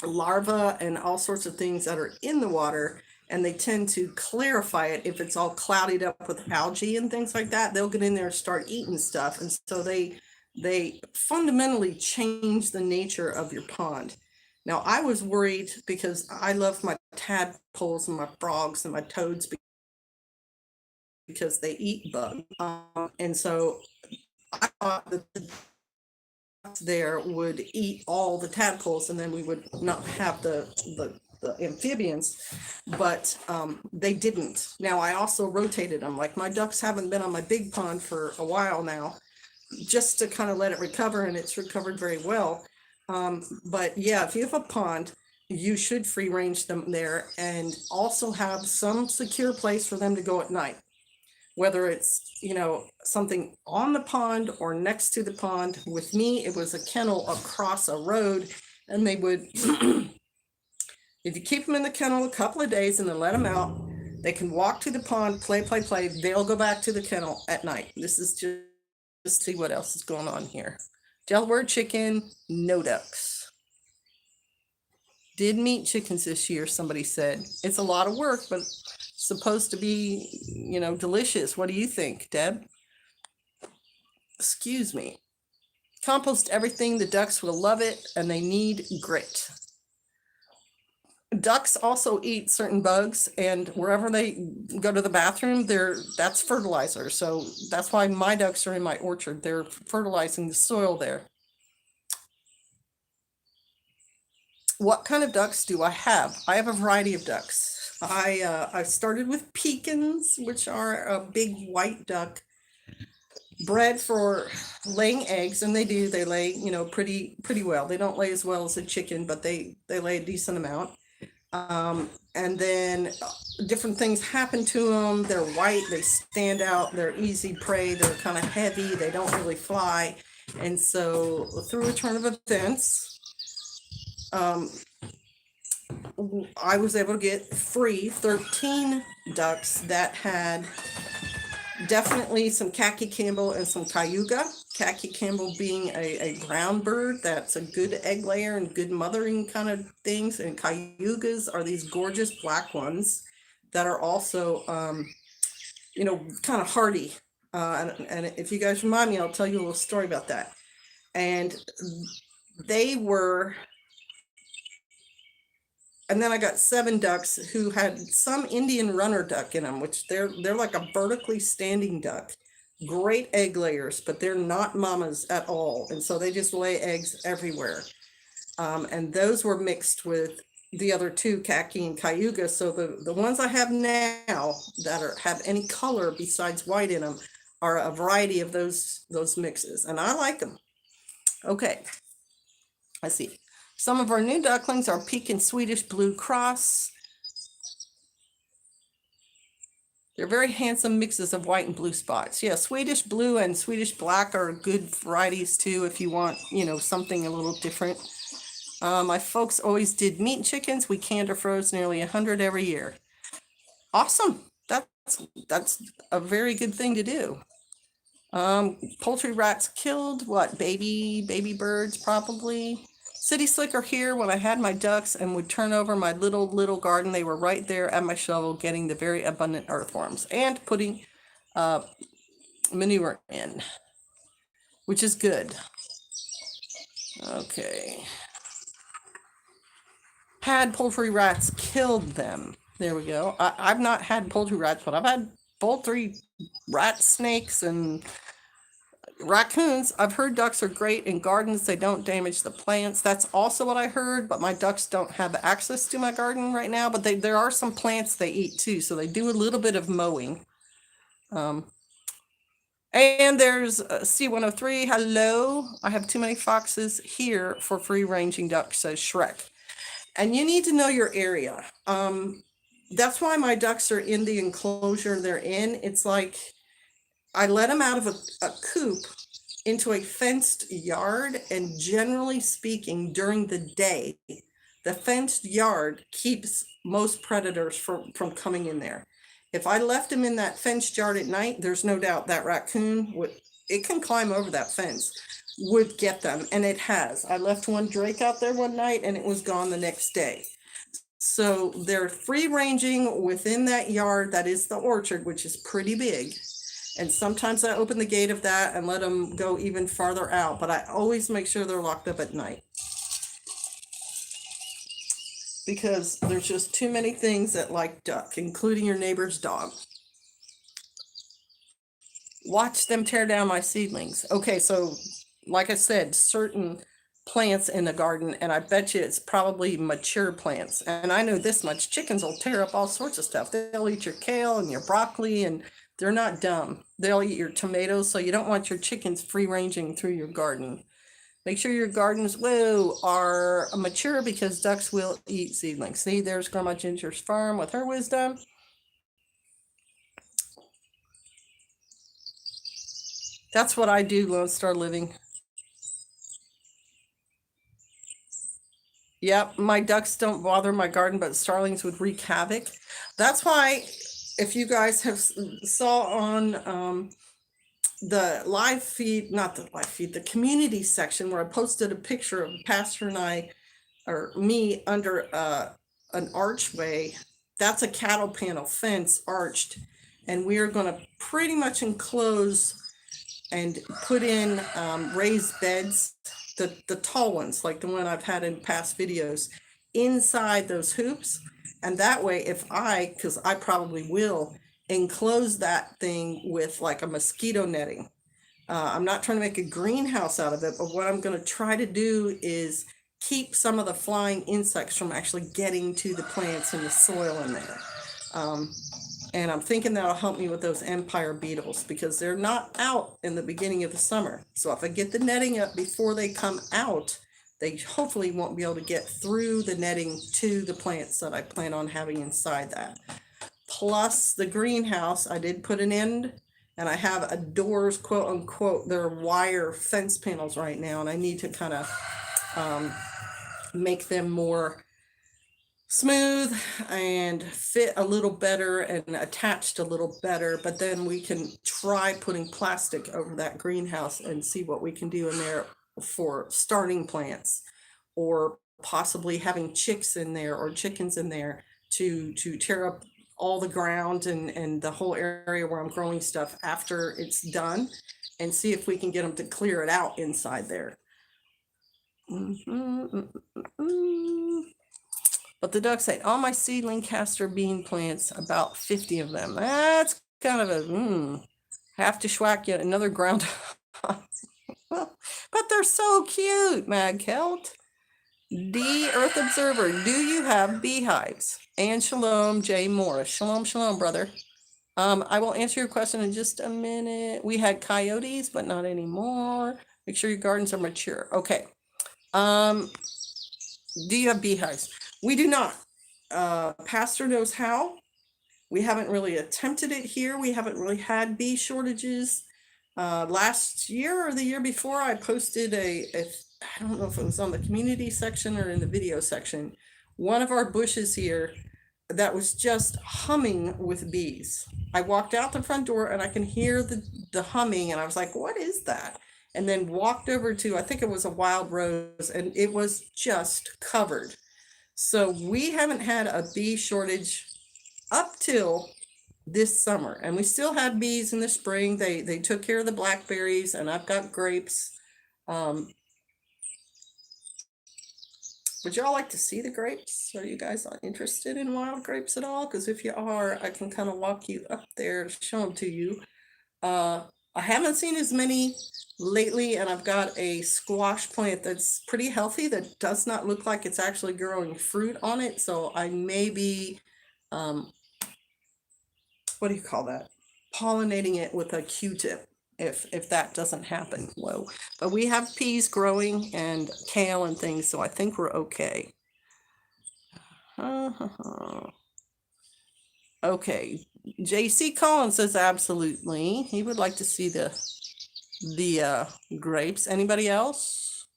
larvae and all sorts of things that are in the water, and they tend to clarify it. If it's all clouded up with algae and things like that, they'll get in there and start eating stuff. And so they fundamentally change the nature of your pond. Now, I was worried because I love my tadpoles and my frogs and my toads because they eat bugs. And so I thought that the there would eat all the tadpoles, and then we would not have the amphibians, but they didn't. Now I also rotated them. Like my ducks haven't been on my big pond for a while now, just to kind of let it recover, and it's recovered very well. But yeah, if you have a pond, you should free range them there, and also have some secure place for them to go at night. Whether it's, something on the pond or next to the pond. With me, it was a kennel across a road, and they would, if you keep them in the kennel a couple of days and then let them out, they can walk to the pond, play. They'll go back to the kennel at night. This is just see what else is going on here. Delaware chicken, no ducks. Did meat chickens this year, somebody said. It's a lot of work, but supposed to be, delicious. What do you think, Deb? Excuse me. Compost everything. The ducks will love it, and they need grit. Ducks also eat certain bugs, and wherever they go to the bathroom, that's fertilizer. So that's why my ducks are in my orchard. They're fertilizing the soil there. What kind of ducks do I have? I have a variety of ducks. I started with pecans, which are a big white duck, bred for laying eggs, and they lay, pretty well. They don't lay as well as a chicken, but they lay a decent amount. And then different things happen to them. They're white, they stand out, they're easy prey, they're kind of heavy, they don't really fly. And so through a turn of events, I was able to get free 13 ducks that had definitely some khaki Campbell and some cayuga. Khaki Campbell being a brown bird that's a good egg layer and good mothering kind of things, and cayugas are these gorgeous black ones that are also kind of hardy. And if you guys remind me, I'll tell you a little story about that. And they were, and then I got 7 ducks who had some Indian runner duck in them, which they're like a vertically standing duck. Great egg layers, but they're not mamas at all. And so they just lay eggs everywhere. And those were mixed with the other 2, khaki and cayuga. So the ones I have now that have any color besides white in them are a variety of those mixes. And I like them. Okay, let's see. Some of our new ducklings are Pekin Swedish Blue Cross. They're very handsome mixes of white and blue spots. Yeah, Swedish Blue and Swedish Black are good varieties too if you want, something a little different. My folks always did meat chickens. We canned or froze nearly 100 every year. Awesome. That's a very good thing to do. Poultry rats killed, what, baby birds probably. City slicker here when I had my ducks and would turn over my little garden. They were right there at my shovel getting the very abundant earthworms and putting manure in, which is good. Okay. Had poultry rats killed them. There we go. I've not had poultry rats, but I've had poultry rat snakes and raccoons. I've heard ducks are great in gardens. They don't damage the plants. That's also what I heard, but my ducks don't have access to my garden right now, but there are some plants they eat too, so they do a little bit of mowing. And there's C103. Hello. I have too many foxes here for free ranging ducks, says Shrek. And you need to know your area. That's why my ducks are in the enclosure they're in. It's like I let them out of a coop into a fenced yard, and generally speaking, during the day, the fenced yard keeps most predators from coming in there. If I left them in that fenced yard at night, there's no doubt that raccoon it can climb over that fence, would get them, and it has. I left one drake out there one night, and it was gone the next day. So they're free ranging within that yard that is the orchard, which is pretty big. And sometimes I open the gate of that and let them go even farther out, but I always make sure they're locked up at night, because there's just too many things that like duck, including your neighbor's dog. Watch them tear down my seedlings. Okay, so like I said, certain plants in the garden, and I bet you it's probably mature plants. And I know this much, chickens will tear up all sorts of stuff. They'll eat your kale and your broccoli, and they're not dumb. They'll eat your tomatoes, so you don't want your chickens free ranging through your garden. Make sure your gardens, are mature, because ducks will eat seedlings. See, there's Grandma Ginger's farm with her wisdom. That's what I do, Lone Star Living. Yep, my ducks don't bother my garden, but starlings would wreak havoc. That's why, if you guys have saw on the live feed, not the live feed, the community section, where I posted a picture of Pastor and I, or me, under an archway. That's a cattle panel fence, arched, and we are going to pretty much enclose and put in raised beds, the tall ones, like the one I've had in past videos, inside those hoops. And that way, because I probably will, enclose that thing with like a mosquito netting. I'm not trying to make a greenhouse out of it, but what I'm going to try to do is keep some of the flying insects from actually getting to the plants and the soil in there. And I'm thinking that'll help me with those empire beetles, because they're not out in the beginning of the summer. So if I get the netting up before they come out, they hopefully won't be able to get through the netting to the plants that I plan on having inside that. Plus the greenhouse, I did put an end, and I have a doors, quote unquote, they're wire fence panels right now, and I need to kind of make them more smooth and fit a little better and attached a little better. But then we can try putting plastic over that greenhouse and see what we can do in there for starting plants, or possibly having chicks in there or chickens in there to tear up all the ground and the whole area where I'm growing stuff after it's done, and see if we can get them to clear it out inside there. But the ducks ate all my seedling castor bean plants, about 50 of them. That's kind of a, have to schwack yet another ground. But they're so cute, Mad Kelt. D Earth Observer, do you have beehives? And Shalom, Jay Morris. Shalom, shalom, brother. I will answer your question in just a minute. We had coyotes, but not anymore. Make sure your gardens are mature. Okay. Do you have beehives? We do not. Pastor knows how. We haven't really attempted it here. We haven't really had bee shortages. Last year or the year before, I posted I don't know if it was on the community section or in the video section, one of our bushes here that was just humming with bees. I walked out the front door and I can hear the humming, and I was like, what is that? And then walked over to, I think it was a wild rose, and it was just covered. So we haven't had a bee shortage up till this summer, and we still had bees in the spring. They took care of the blackberries, and I've got grapes. Would y'all like to see the grapes? Are you guys interested in wild grapes at all? Because if you are, I can kind of walk you up there, show them to you. I haven't seen as many lately, and I've got a squash plant that's pretty healthy that does not look like it's actually growing fruit on it. So I may be, what do you call that? Pollinating it with a Q-tip if that doesn't happen. Whoa. But we have peas growing and kale and things, so I think we're okay. Okay. JC Collins says absolutely. He would like to see the grapes. Anybody else?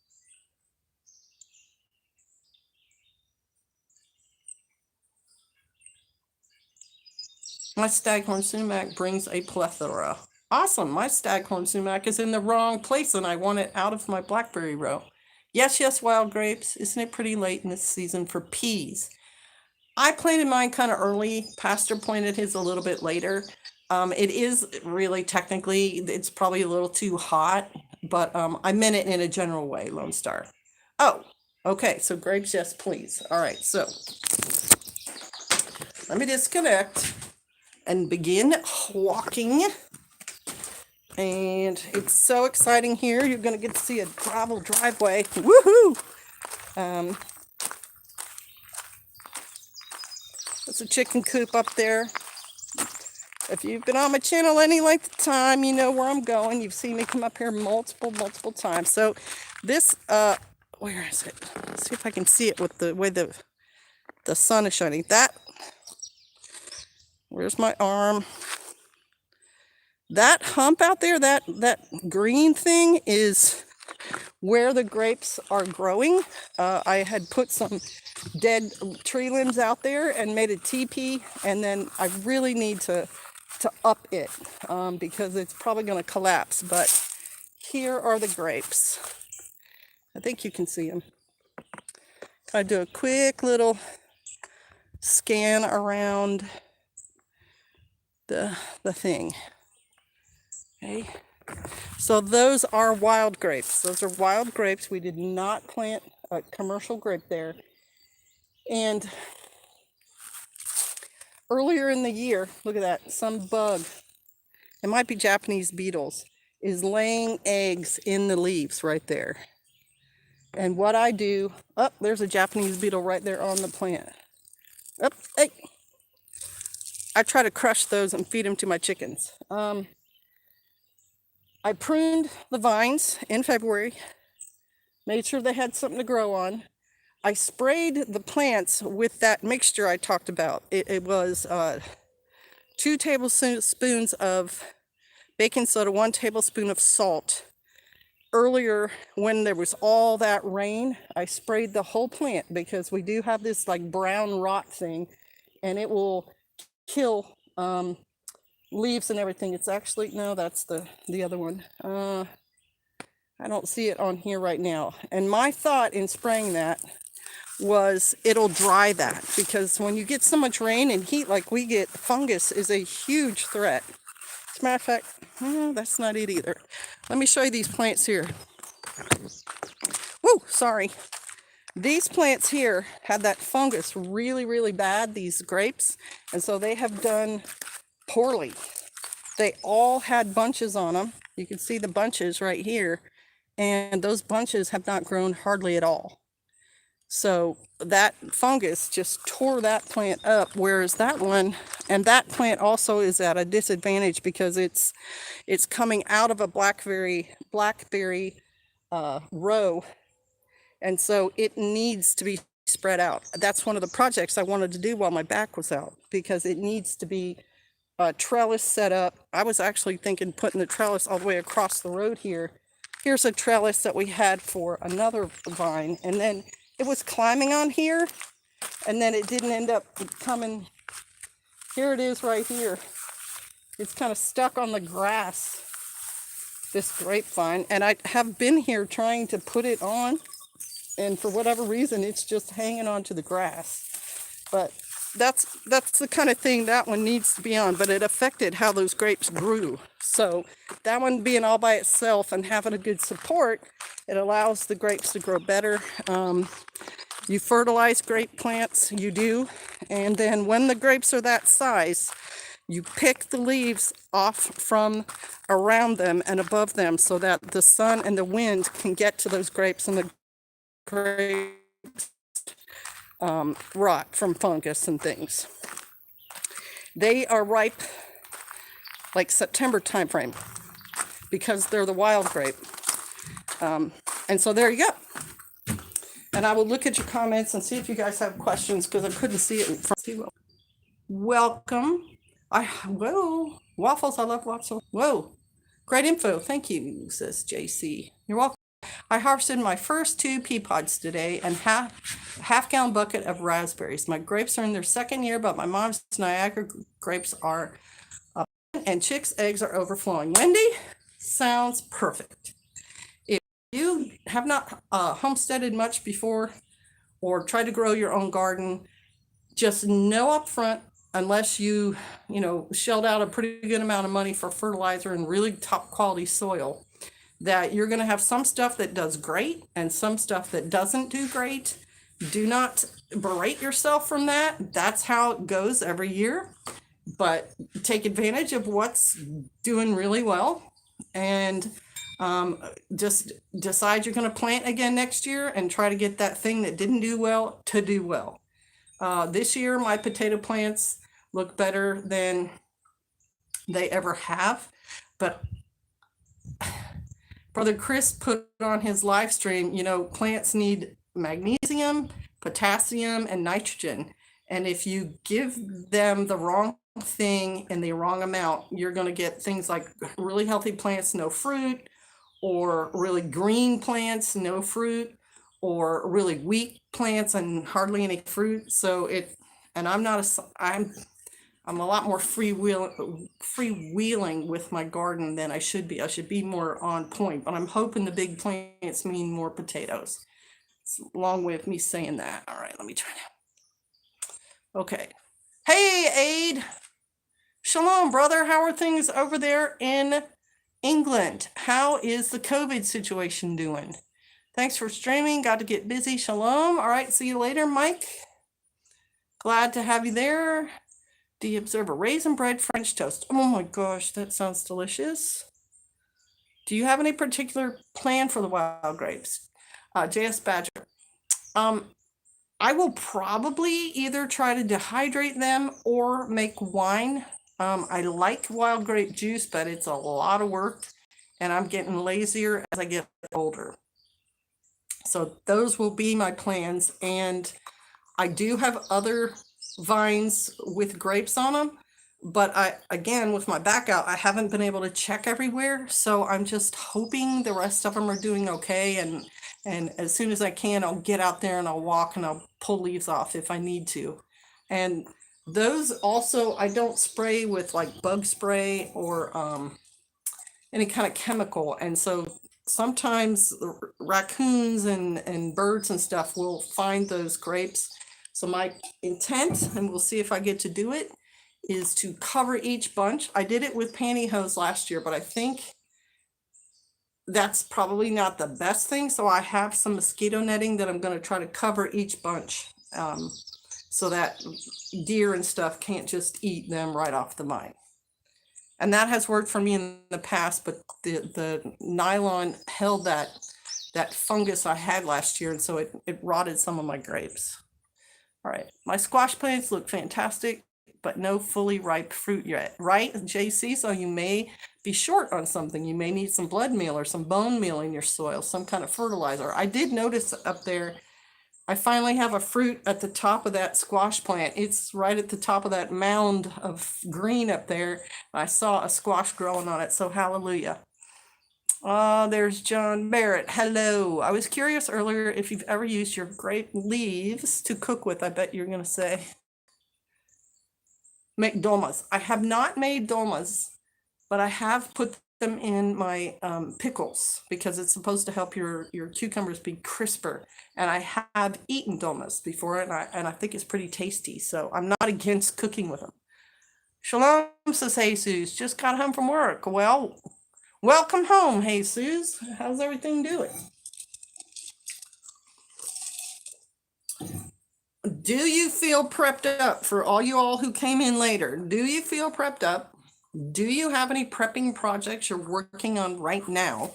My staghorn sumac brings a plethora. Awesome. My staghorn sumac is in the wrong place, and I want it out of my blackberry row. Yes, wild grapes. Isn't it pretty late in this season for peas? I planted mine kind of early. Pastor planted his a little bit later. It is really technically, it's probably a little too hot, but I meant it in a general way, Lone Star. Oh, okay. So grapes, yes, please. All right. So let me disconnect and begin walking And it's so exciting here. You're going to get to see a gravel driveway. Woohoo! There's a chicken coop up there. If you've been on my channel any length of time, you know where I'm going. You've seen me come up here multiple times. So this, where is it? Let's see if I can see it with the way the sun is shining. Where's my arm? That hump out there, that green thing is where the grapes are growing. I had put some dead tree limbs out there and made a teepee, and then I really need to up it because it's probably going to collapse. But here are the grapes. I think you can see them. I do a quick little scan around the thing. Okay, so those are wild grapes. Those are wild grapes. We did not plant a commercial grape there. And earlier in the year, look at that, some bug, it might be Japanese beetles, is laying eggs in the leaves right there. And what I do, there's a Japanese beetle right there on the plant. Hey, I try to crush those and feed them to my chickens. I pruned the vines in February, made sure they had something to grow on. I sprayed the plants with that mixture I talked about. It was 2 tablespoons of baking soda, 1 tablespoon of salt. Earlier, when there was all that rain, I sprayed the whole plant because we do have this like brown rot thing, and it will kill leaves and everything. It's actually, no, that's the other one. I don't see it on here right now. And my thought in spraying that was it'll dry that, because when you get so much rain and heat like we get, fungus is a huge threat. As a matter of fact, that's not it either. Let me show you these plants here. Woo, sorry. These plants here had that fungus really bad, these grapes, and so they have done poorly. They all had bunches on them. You can see the bunches right here, and those bunches have not grown hardly at all. So that fungus just tore that plant up, whereas that one, and that plant also is at a disadvantage because it's coming out of a blackberry row, and so it needs to be spread out. That's one of the projects I wanted to do while my back was out, because it needs to be a trellis set up. I was actually thinking putting the trellis all the way across the road here. Here's a trellis that we had for another vine, and then it was climbing on here, and then it didn't end up coming. Here it is right here. It's kind of stuck on the grass, this grapevine, and I have been here trying to put it on, and for whatever reason, it's just hanging on to the grass. But that's the kind of thing that one needs to be on, but it affected how those grapes grew. So that one being all by itself and having a good support, it allows the grapes to grow better. You fertilize grape plants, you do, and then when the grapes are that size, you pick the leaves off from around them and above them so that the sun and the wind can get to those grapes, and the grapes rot from fungus and things. They are ripe like September timeframe because they're the wild grape. And so there you go. And I will look at your comments and see if you guys have questions, because I couldn't see it in front. Welcome. Whoa, waffles. I love waffles. Whoa, great info. Thank you, says JC. You're welcome. I harvested my first 2 pea pods today and half-gallon bucket of raspberries. My grapes are in their 2nd year, but my mom's Niagara grapes are up, and chicks' eggs are overflowing. Wendy, sounds perfect. If you have not homesteaded much before or tried to grow your own garden, just know up front, unless you shelled out a pretty good amount of money for fertilizer and really top quality soil, that you're going to have some stuff that does great and some stuff that doesn't do great. Do not berate yourself from that. That's how it goes every year. But take advantage of what's doing really well and just decide you're going to plant again next year and try to get that thing that didn't do well to do well. This year, my potato plants look better than they ever have, but Brother Chris put on his live stream, plants need magnesium, potassium, and nitrogen. And if you give them the wrong thing in the wrong amount, you're going to get things like really healthy plants, no fruit, or really green plants, no fruit, or really weak plants and hardly any fruit. And I'm a lot more freewheeling with my garden than I should be. I should be more on point, but I'm hoping the big plants mean more potatoes. It's a long way of me saying that. All right, let me try now. Okay. Hey, Aid. Shalom, brother. How are things over there in England? How is the COVID situation doing? Thanks for streaming. Got to get busy. Shalom. All right, see you later, Mike. Glad to have you there. Do you observe a raisin bread French toast? Oh my gosh, that sounds delicious. Do you have any particular plan for the wild grapes? JS Badger. I will probably either try to dehydrate them or make wine. I like wild grape juice, but it's a lot of work, and I'm getting lazier as I get older. So those will be my plans, and I do have other vines with grapes on them, but again, with my back out, I haven't been able to check everywhere, so I'm just hoping the rest of them are doing okay, and as soon as I can, I'll get out there and I'll walk and I'll pull leaves off if I need to. And those also, I don't spray with like bug spray or any kind of chemical, and so sometimes raccoons and birds and stuff will find those grapes. So my intent, and we'll see if I get to do it, is to cover each bunch. I did it with pantyhose last year, but I think that's probably not the best thing. So I have some mosquito netting that I'm going to try to cover each bunch so that deer and stuff can't just eat them right off the vine. And that has worked for me in the past, but the nylon held that fungus I had last year, and so it rotted some of my grapes. All right, my squash plants look fantastic, but no fully ripe fruit yet. Right, JC? So you may be short on something. You may need some blood meal or some bone meal in your soil, some kind of fertilizer. I did notice up there, I finally have a fruit at the top of that squash plant. It's right at the top of that mound of green up there. I saw a squash growing on it, so hallelujah. There's John Barrett. Hello. I was curious earlier if you've ever used your grape leaves to cook with. I bet you're going to say. Make dolmas. I have not made dolmas, but I have put them in my pickles because it's supposed to help your cucumbers be crisper. And I have eaten dolmas before, and I think it's pretty tasty. So I'm not against cooking with them. Shalom, says Jesus. Just got home from work. Well, welcome home, Jesus. How's everything doing? Do you feel prepped up for all you all who came in later? Do you feel prepped up? Do you have any prepping projects you're working on right now?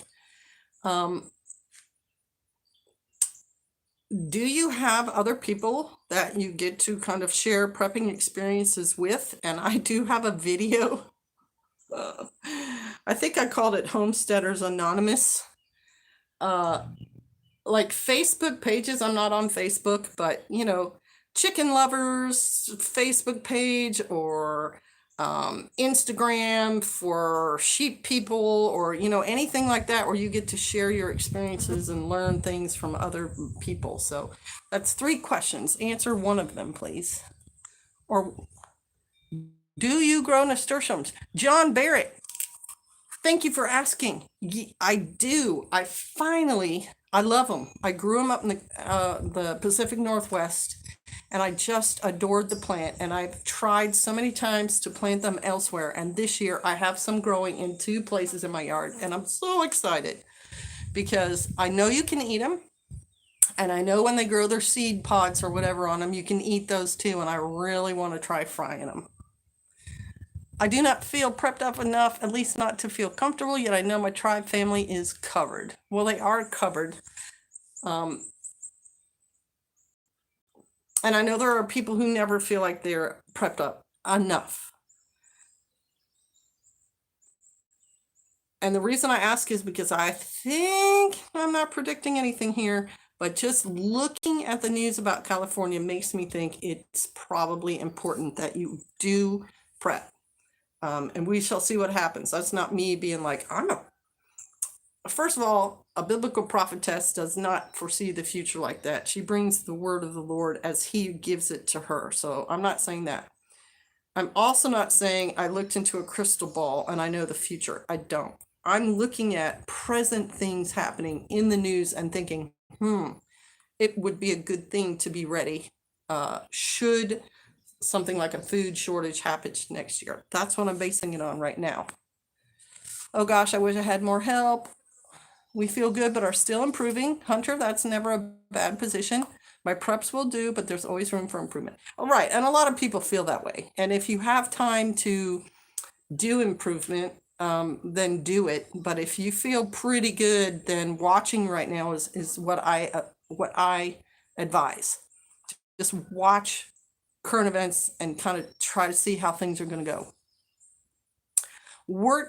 Do you have other people that you get to kind of share prepping experiences with? And I do have a video. I think I called it Homesteaders Anonymous. Like Facebook pages, I'm not on Facebook, but chicken lovers Facebook page or Instagram for sheep people or anything like that where you get to share your experiences and learn things from other people. So that's 3 questions. Answer one of them, please. Or do you grow nasturtiums? John Barrett, thank you for asking. I do. I love them. I grew them up in the Pacific Northwest, and I just adored the plant. And I've tried so many times to plant them elsewhere. And this year I have some growing in 2 places in my yard. And I'm so excited because I know you can eat them. And I know when they grow their seed pods or whatever on them, you can eat those too. And I really want to try frying them. I do not feel prepped up enough, at least not to feel comfortable, yet I know my tribe family is covered. Well, they are covered. Um, and I know there are people who never feel like they're prepped up enough. And the reason I ask is because I think, I'm not predicting anything here, but just looking at the news about California makes me think it's probably important that you do prep. And we shall see what happens. That's not me being like, first of all, a biblical prophetess does not foresee the future like that. She brings the word of the Lord as he gives it to her. So I'm not saying that. I'm also not saying I looked into a crystal ball and I know the future. I don't. I'm looking at present things happening in the news and thinking, it would be a good thing to be ready should something like a food shortage happen next year. That's what I'm basing it on right now. Oh gosh, I wish I had more help. We feel good, but are still improving. Hunter, that's never a bad position. My preps will do, but there's always room for improvement. All right, and a lot of people feel that way. And if you have time to do improvement, then do it. But if you feel pretty good, then watching right now is what I advise. Just watch current events and kind of try to see how things are going to go.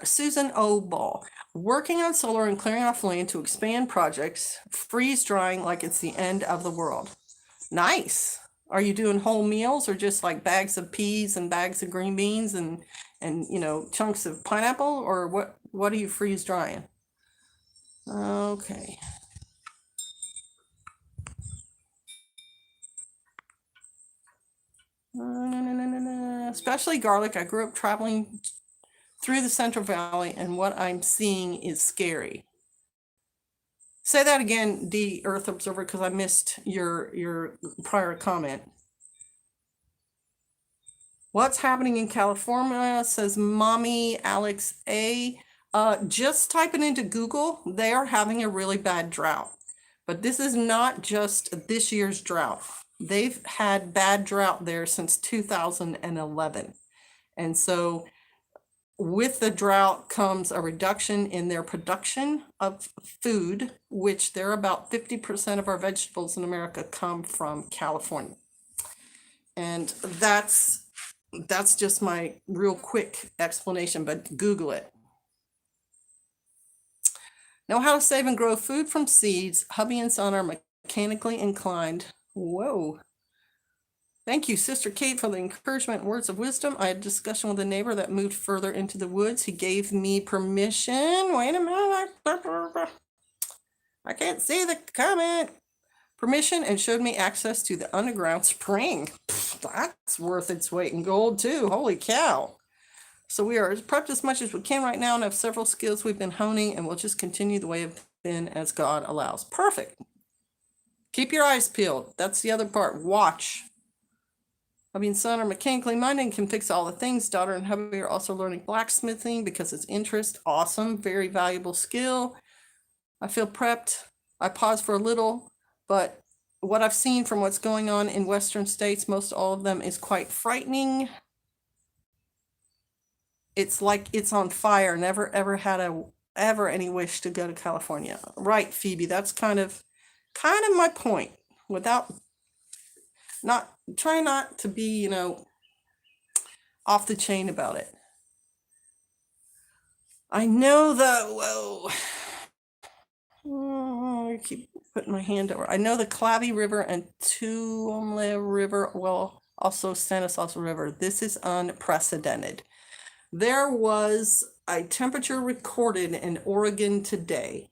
Susan O. Ball, working on solar and clearing off land to expand projects, freeze drying like it's the end of the world. Nice. Are you doing whole meals or just like bags of peas and bags of green beans and chunks of pineapple, or what are you freeze drying? Okay. Especially garlic. I grew up traveling through the Central Valley, and what I'm seeing is scary. Say that again, D Earth Observer, because I missed your prior comment. What's happening in California, says Mommy Alex A. Just type it into Google. They are having a really bad drought. But this is not just this year's drought. They've had bad drought there since 2011. And so with the drought comes a reduction in their production of food, which they're about 50% of our vegetables in America come from California. And that's just my real quick explanation, but Google it. Know how to save and grow food from seeds. Hubby and son are mechanically inclined. Whoa. Thank you, Sister Kate, for the encouragement and words of wisdom. I had a discussion with a neighbor that moved further into the woods. He gave me permission. Wait a minute. I can't see the comment. Permission and showed me access to the underground spring. That's worth its weight in gold, too. Holy cow. So we are prepped as much as we can right now and have several skills we've been honing, and we'll just continue the way we've been as God allows. Perfect. Keep your eyes peeled. That's the other part. Watch. I mean, son are mechanically minded and can fix all the things. Daughter and hubby are also learning blacksmithing because it's interest. Awesome. Very valuable skill. I feel prepped. I pause for a little, but what I've seen from what's going on in Western states, most all of them, is quite frightening. It's like it's on fire. Never ever had any wish to go to California. Right, Phoebe. That's kind of my point. Without try not to be, off the chain about it. I know I keep putting my hand over. I know the Clavy River and Tuolumne River, well, also Stanislaus River. This is unprecedented. There was a temperature recorded in Oregon today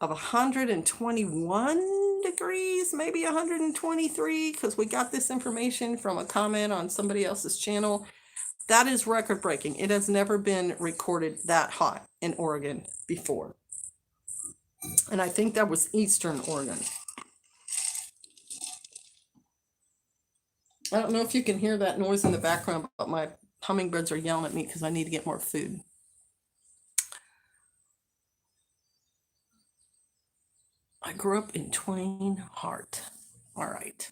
of 121 degrees, maybe 123, because we got this information from a comment on somebody else's channel. That is record breaking. It has never been recorded that hot in Oregon before. And I think that was Eastern Oregon. I don't know if you can hear that noise in the background, but my hummingbirds are yelling at me because I need to get more food. I grew up in Twain Harte. All right.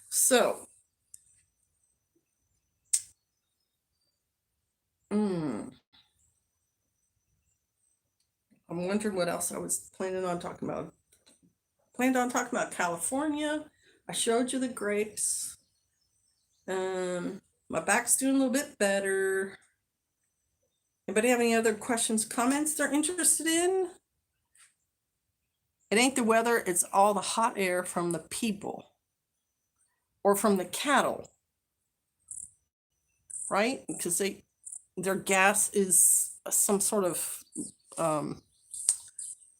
So Mm, I'm wondering what else I was planning on talking about. Planned on talking about California. I showed you the grapes. My back's doing a little bit better. Anybody have any other questions, comments they're interested in? It ain't the weather, it's all the hot air from the people or from the cattle, right? Because their gas is some sort of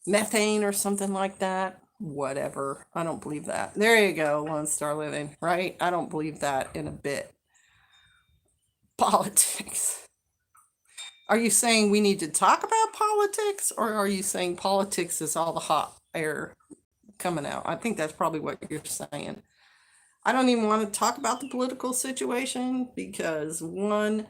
methane or something like that. Whatever. I don't believe that. There you go, Lone Star Living, right? I don't believe that in a bit. Politics. Are you saying we need to talk about politics, or are you saying politics is all the hot air coming out? I think that's probably what you're saying. I don't even want to talk about the political situation because, one,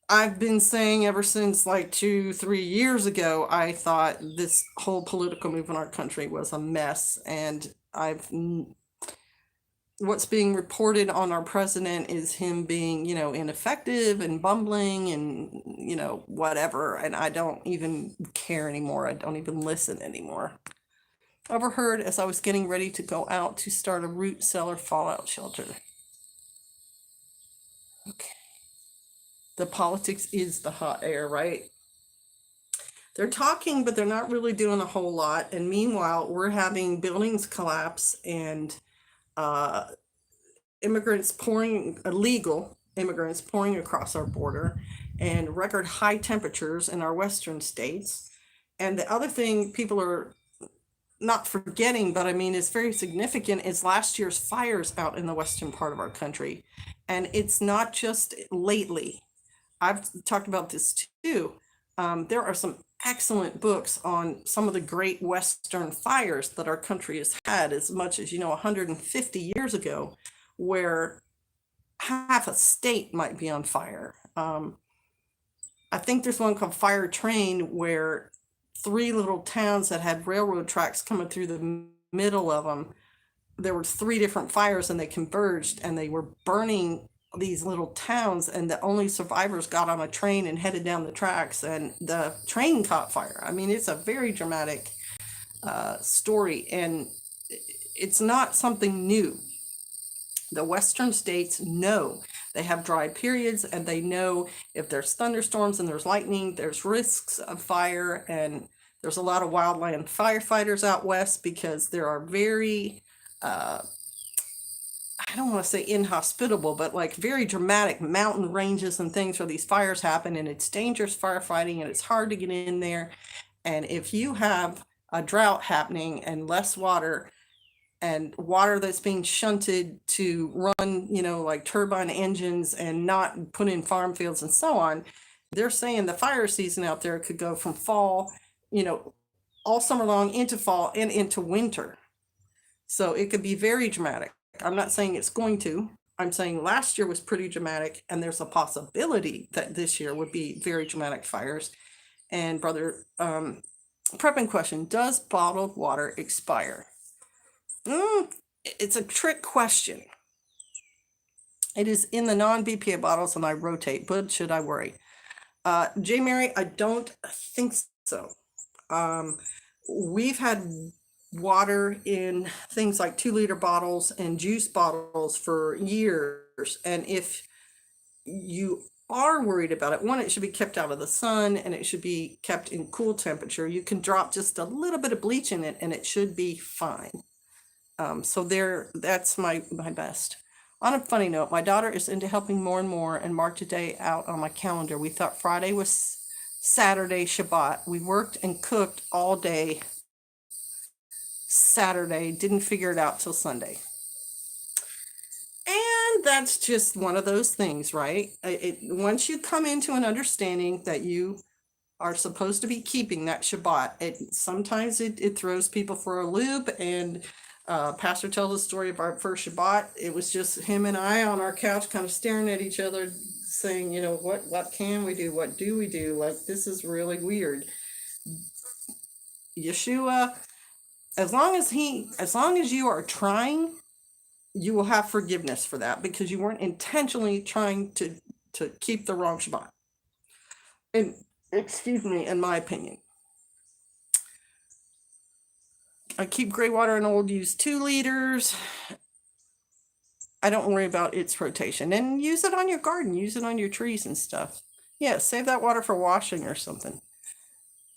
I've been saying ever since like 2, 3 years ago, I thought this whole political move in our country was a mess. And what's being reported on our president is him being, ineffective and bumbling and, whatever. And I don't even care anymore. I don't even listen anymore. Overheard as I was getting ready to go out to start a root cellar fallout shelter. Okay. The politics is the hot air, right? They're talking, but they're not really doing a whole lot. And meanwhile, we're having buildings collapse and illegal immigrants pouring across our border, and record high temperatures in our western states. And the other thing people are not forgetting, but I mean, it's very significant, is last year's fires out in the western part of our country. And it's not just lately. I've talked about this too. There are some excellent books on some of the great Western fires that our country has had as much as, 150 years ago, where half a state might be on fire. I think there's one called Fire Train where 3 little towns that had railroad tracks coming through the middle of them, there were 3 different fires and they converged and they were burning these little towns, and the only survivors got on a train and headed down the tracks and the train caught fire. I mean, it's a very dramatic story, and it's not something new. The western states know they have dry periods, and they know if there's thunderstorms and there's lightning, there's risks of fire, and there's a lot of wildland firefighters out west because there are very I don't want to say inhospitable, but like very dramatic mountain ranges and things where these fires happen, and it's dangerous firefighting and it's hard to get in there. And if you have a drought happening and less water, and water that's being shunted to run, like turbine engines and not put in farm fields and so on, they're saying the fire season out there could go from fall, all summer long into fall and into winter. So it could be very dramatic. I'm not saying it's going to. I'm saying last year was pretty dramatic, and there's a possibility that this year would be very dramatic fires. And brother, prepping question, does bottled water expire? It's a trick question. It is in the non-BPA bottles and I rotate, but should I worry? J. Mary, I don't think so. We've had water in things like 2-liter bottles and juice bottles for years. And if you are worried about it, one, it should be kept out of the sun and it should be kept in cool temperature. You can drop just a little bit of bleach in it and it should be fine. So that's my best. On a funny note, my daughter is into helping more and more and marked a day out on my calendar. We thought Friday was Saturday Shabbat. We worked and cooked all day Saturday, didn't figure it out till Sunday. And that's just one of those things, right? Once you come into an understanding that you are supposed to be keeping that Shabbat, sometimes it throws people for a loop. And Pastor tells the story of our first Shabbat. It was just him and I on our couch kind of staring at each other saying, what can we do? What do we do? Like, this is really weird. Yeshua, as long as you are trying, you will have forgiveness for that, because you weren't intentionally trying to to keep the wrong Shabbat. And excuse me, in my opinion. I keep gray water in old used 2 liters. I don't worry about its rotation. And use it on your garden, use it on your trees and stuff. Yeah, save that water for washing or something.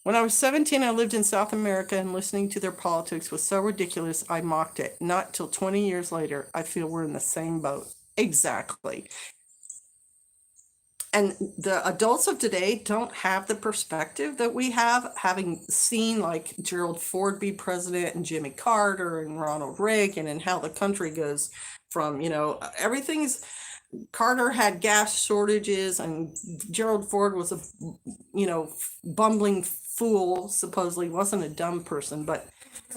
When I was 17, I lived in South America, and listening to their politics was so ridiculous, I mocked it. Not till 20 years later, I feel we're in the same boat. Exactly. And the adults of today don't have the perspective that we have, having seen like Gerald Ford be president and Jimmy Carter and Ronald Reagan, and how the country goes from, everything's. Carter had gas shortages, and Gerald Ford was a, bumbling fool, supposedly wasn't a dumb person, but,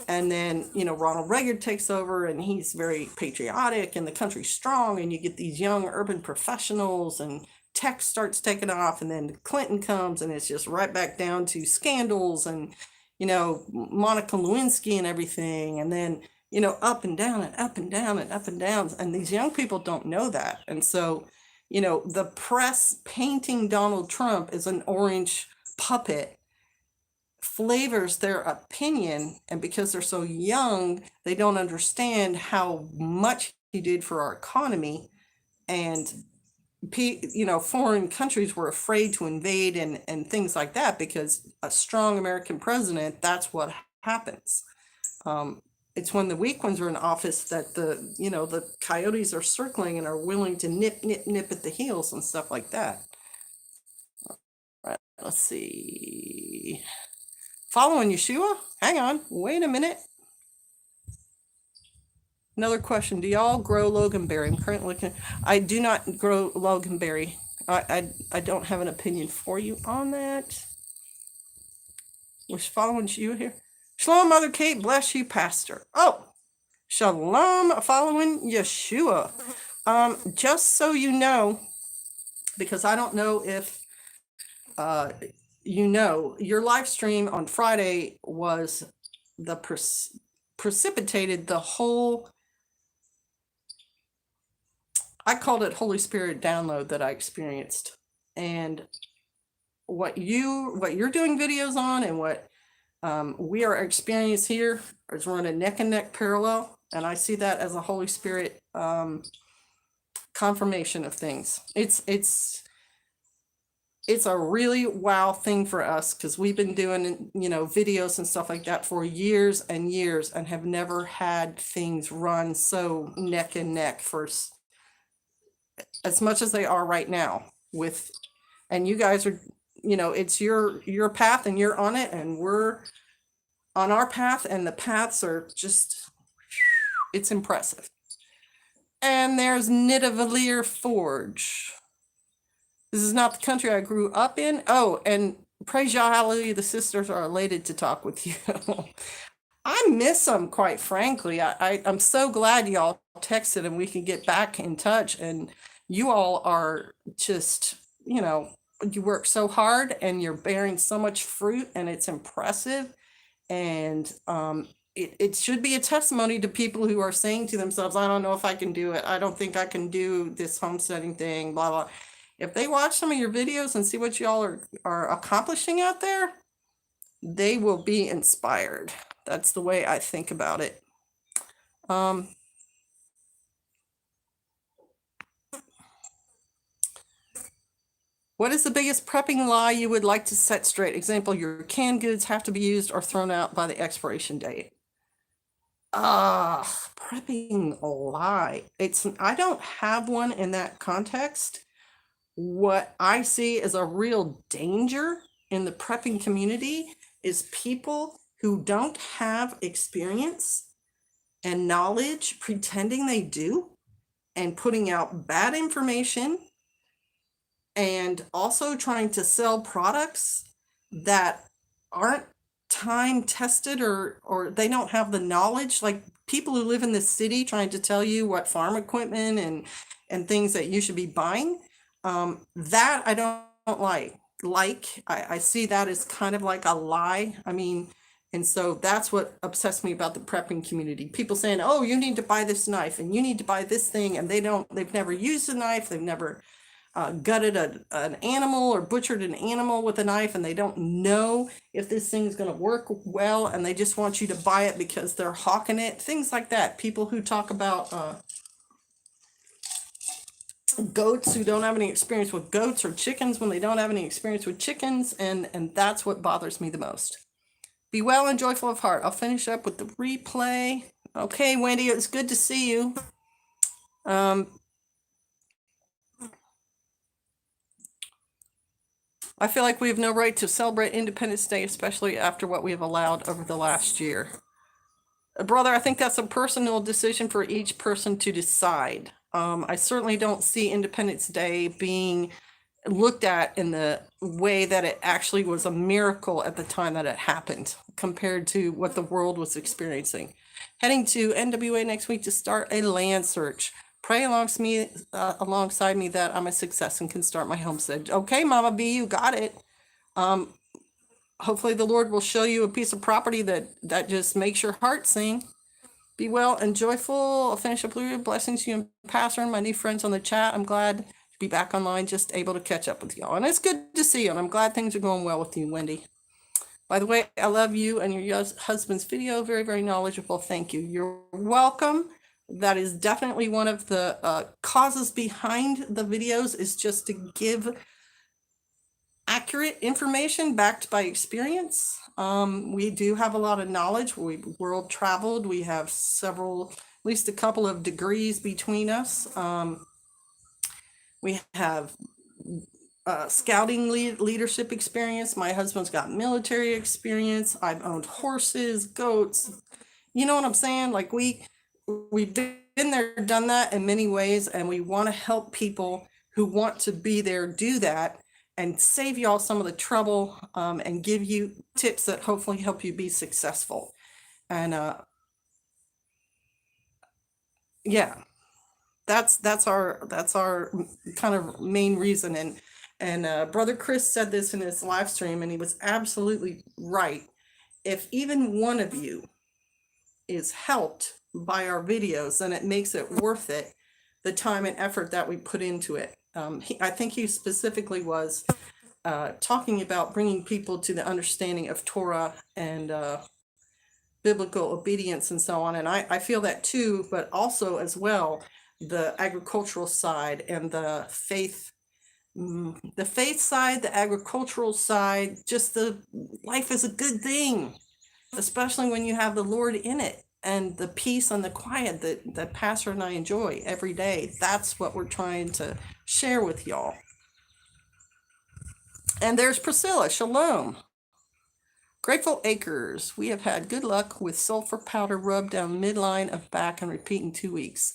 and then, Ronald Reagan takes over, and he's very patriotic, and the country's strong, and you get these young urban professionals, and tech starts taking off, and then Clinton comes, and it's just right back down to scandals, and, Monica Lewinsky and everything, and then, up and down and up and down and up and down. And these young people don't know that. And so, the press painting Donald Trump as an orange puppet flavors their opinion. And because they're so young, they don't understand how much he did for our economy. And, foreign countries were afraid to invade and things like that, because a strong American president, that's what happens. It's when the weak ones are in office that the coyotes are circling and are willing to nip at the heels and stuff like that. All right, let's see. Following Yeshua? Hang on, wait a minute. Another question. Do y'all grow loganberry? I'm currently looking. I do not grow loganberry. I don't have an opinion for you on that. Was following Yeshua here? Shalom, Mother Kate, bless you, Pastor. Oh, shalom, following Yeshua. Just so you know, because I don't know if your live stream on Friday was the precipitated the whole, I called it Holy Spirit download that I experienced. And what you're doing videos on, and what we are experiencing here, is running neck and neck parallel, and I see that as a Holy Spirit confirmation of things. It's a really wow thing for us, because we've been doing videos and stuff like that for years and years, and have never had things run so neck and neck for as much as they are right now. And you guys are, it's your path, and you're on it, and we're on our path, and the paths are just, it's impressive. And there's Nidavellir Forge. This is not the country I grew up in. Oh, and praise Yah, hallelujah, the sisters are elated to talk with you. I miss them, quite frankly. I'm so glad y'all texted and we can get back in touch. And you all are just, you work so hard, and you're bearing so much fruit, and it's impressive. And it should be a testimony to people who are saying to themselves, I don't know if I can do it. I don't think I can do this homesteading thing, blah, blah. If they watch some of your videos and see what y'all are accomplishing out there, they will be inspired. That's the way I think about it. What is the biggest prepping lie you would like to set straight? Example, your canned goods have to be used or thrown out by the expiration date. Prepping lie. I don't have one in that context. What I see as a real danger in the prepping community is people who don't have experience and knowledge pretending they do, and putting out bad information, and also trying to sell products that aren't time tested, or they don't have the knowledge, like people who live in the city trying to tell you what farm equipment and things that you should be buying. That I don't like. I see that as kind of like a lie. I mean, and so that's what obsessed me about the prepping community. People saying, oh, you need to buy this knife, and you need to buy this thing, and they've never used a knife. They've never, gutted an animal or butchered an animal with a knife, and they don't know if this thing's going to work well, and they just want you to buy it because they're hawking it. Things like that. People who talk about goats who don't have any experience with goats, or chickens when they don't have any experience with chickens, and that's what bothers me the most. Be well and joyful of heart. I'll finish up with the replay. Okay, Wendy, it's good to see you. I feel like we have no right to celebrate Independence Day, especially after what we have allowed over the last year. Brother, I think that's a personal decision for each person to decide. I certainly don't see Independence Day being looked at in the way that it actually was a miracle at the time that it happened compared to what the world was experiencing. Heading to NWA next week to start a land search. Pray alongside me that I'm a success and can start my homestead. Okay, Mama B, you got it. Hopefully the Lord will show you a piece of property that just makes your heart sing. Be well and joyful. I'll finish up with blessings to you and Pastor and my new friends on the chat. I'm glad to be back online, just able to catch up with y'all. And it's good to see you, and I'm glad things are going well with you, Wendy. By the way, I love you and your husband's video. Very, very knowledgeable. Thank you. You're welcome. That is definitely one of the causes behind the videos, is just to give accurate information backed by experience. We do have a lot of knowledge. We've world traveled. We have several, at least a couple of degrees between us. We have scouting leadership experience. My husband's got military experience. I've owned horses, goats. You know what I'm saying? Like we've been there, done that in many ways, and we want to help people who want to be there do that and save y'all some of the trouble, and give you tips that hopefully help you be successful. And yeah, that's our kind of main reason. And Brother Chris said this in his live stream, and he was absolutely right. If even one of you is helped by our videos, then it makes it worth it, the time and effort that we put into it. I think he specifically was talking about bringing people to the understanding of Torah and biblical obedience and so on. And I feel that too, but also as well, the agricultural side and the faith side, the agricultural side, just the life is a good thing, especially when you have the Lord in it, and the peace and the quiet that Pastor and I enjoy every day. That's what we're trying to share with y'all. And there's Priscilla. Shalom. Grateful Acres. We have had good luck with sulfur powder rubbed down midline of back and repeat in 2 weeks.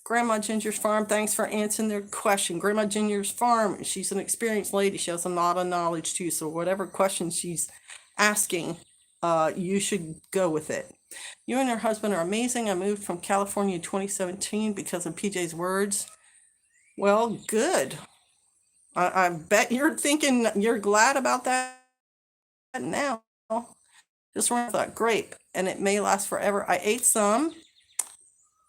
Grandma Ginger's Farm, thanks for answering their question. Grandma Ginger's Farm, she's an experienced lady. She has a lot of knowledge too. So whatever question she's asking, you should go with it. You and your husband are amazing. I moved from California in 2017 because of PJ's words. Well, good. I bet you're thinking you're glad about that now. Just run that grape, and it may last forever. I ate some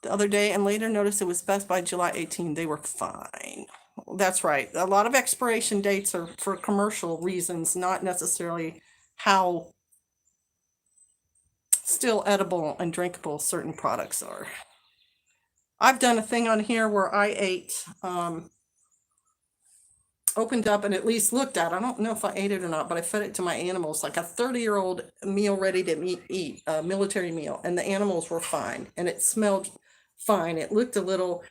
the other day and later noticed it was best by July 18. They were fine. That's right. A lot of expiration dates are for commercial reasons, not necessarily how still edible and drinkable certain products are. I've done a thing on here where I ate, opened up and at least looked at, I don't know if I ate it or not, but I fed it to my animals, like a 30-year-old meal ready to eat, a military meal, and the animals were fine, and it smelled fine. It looked a little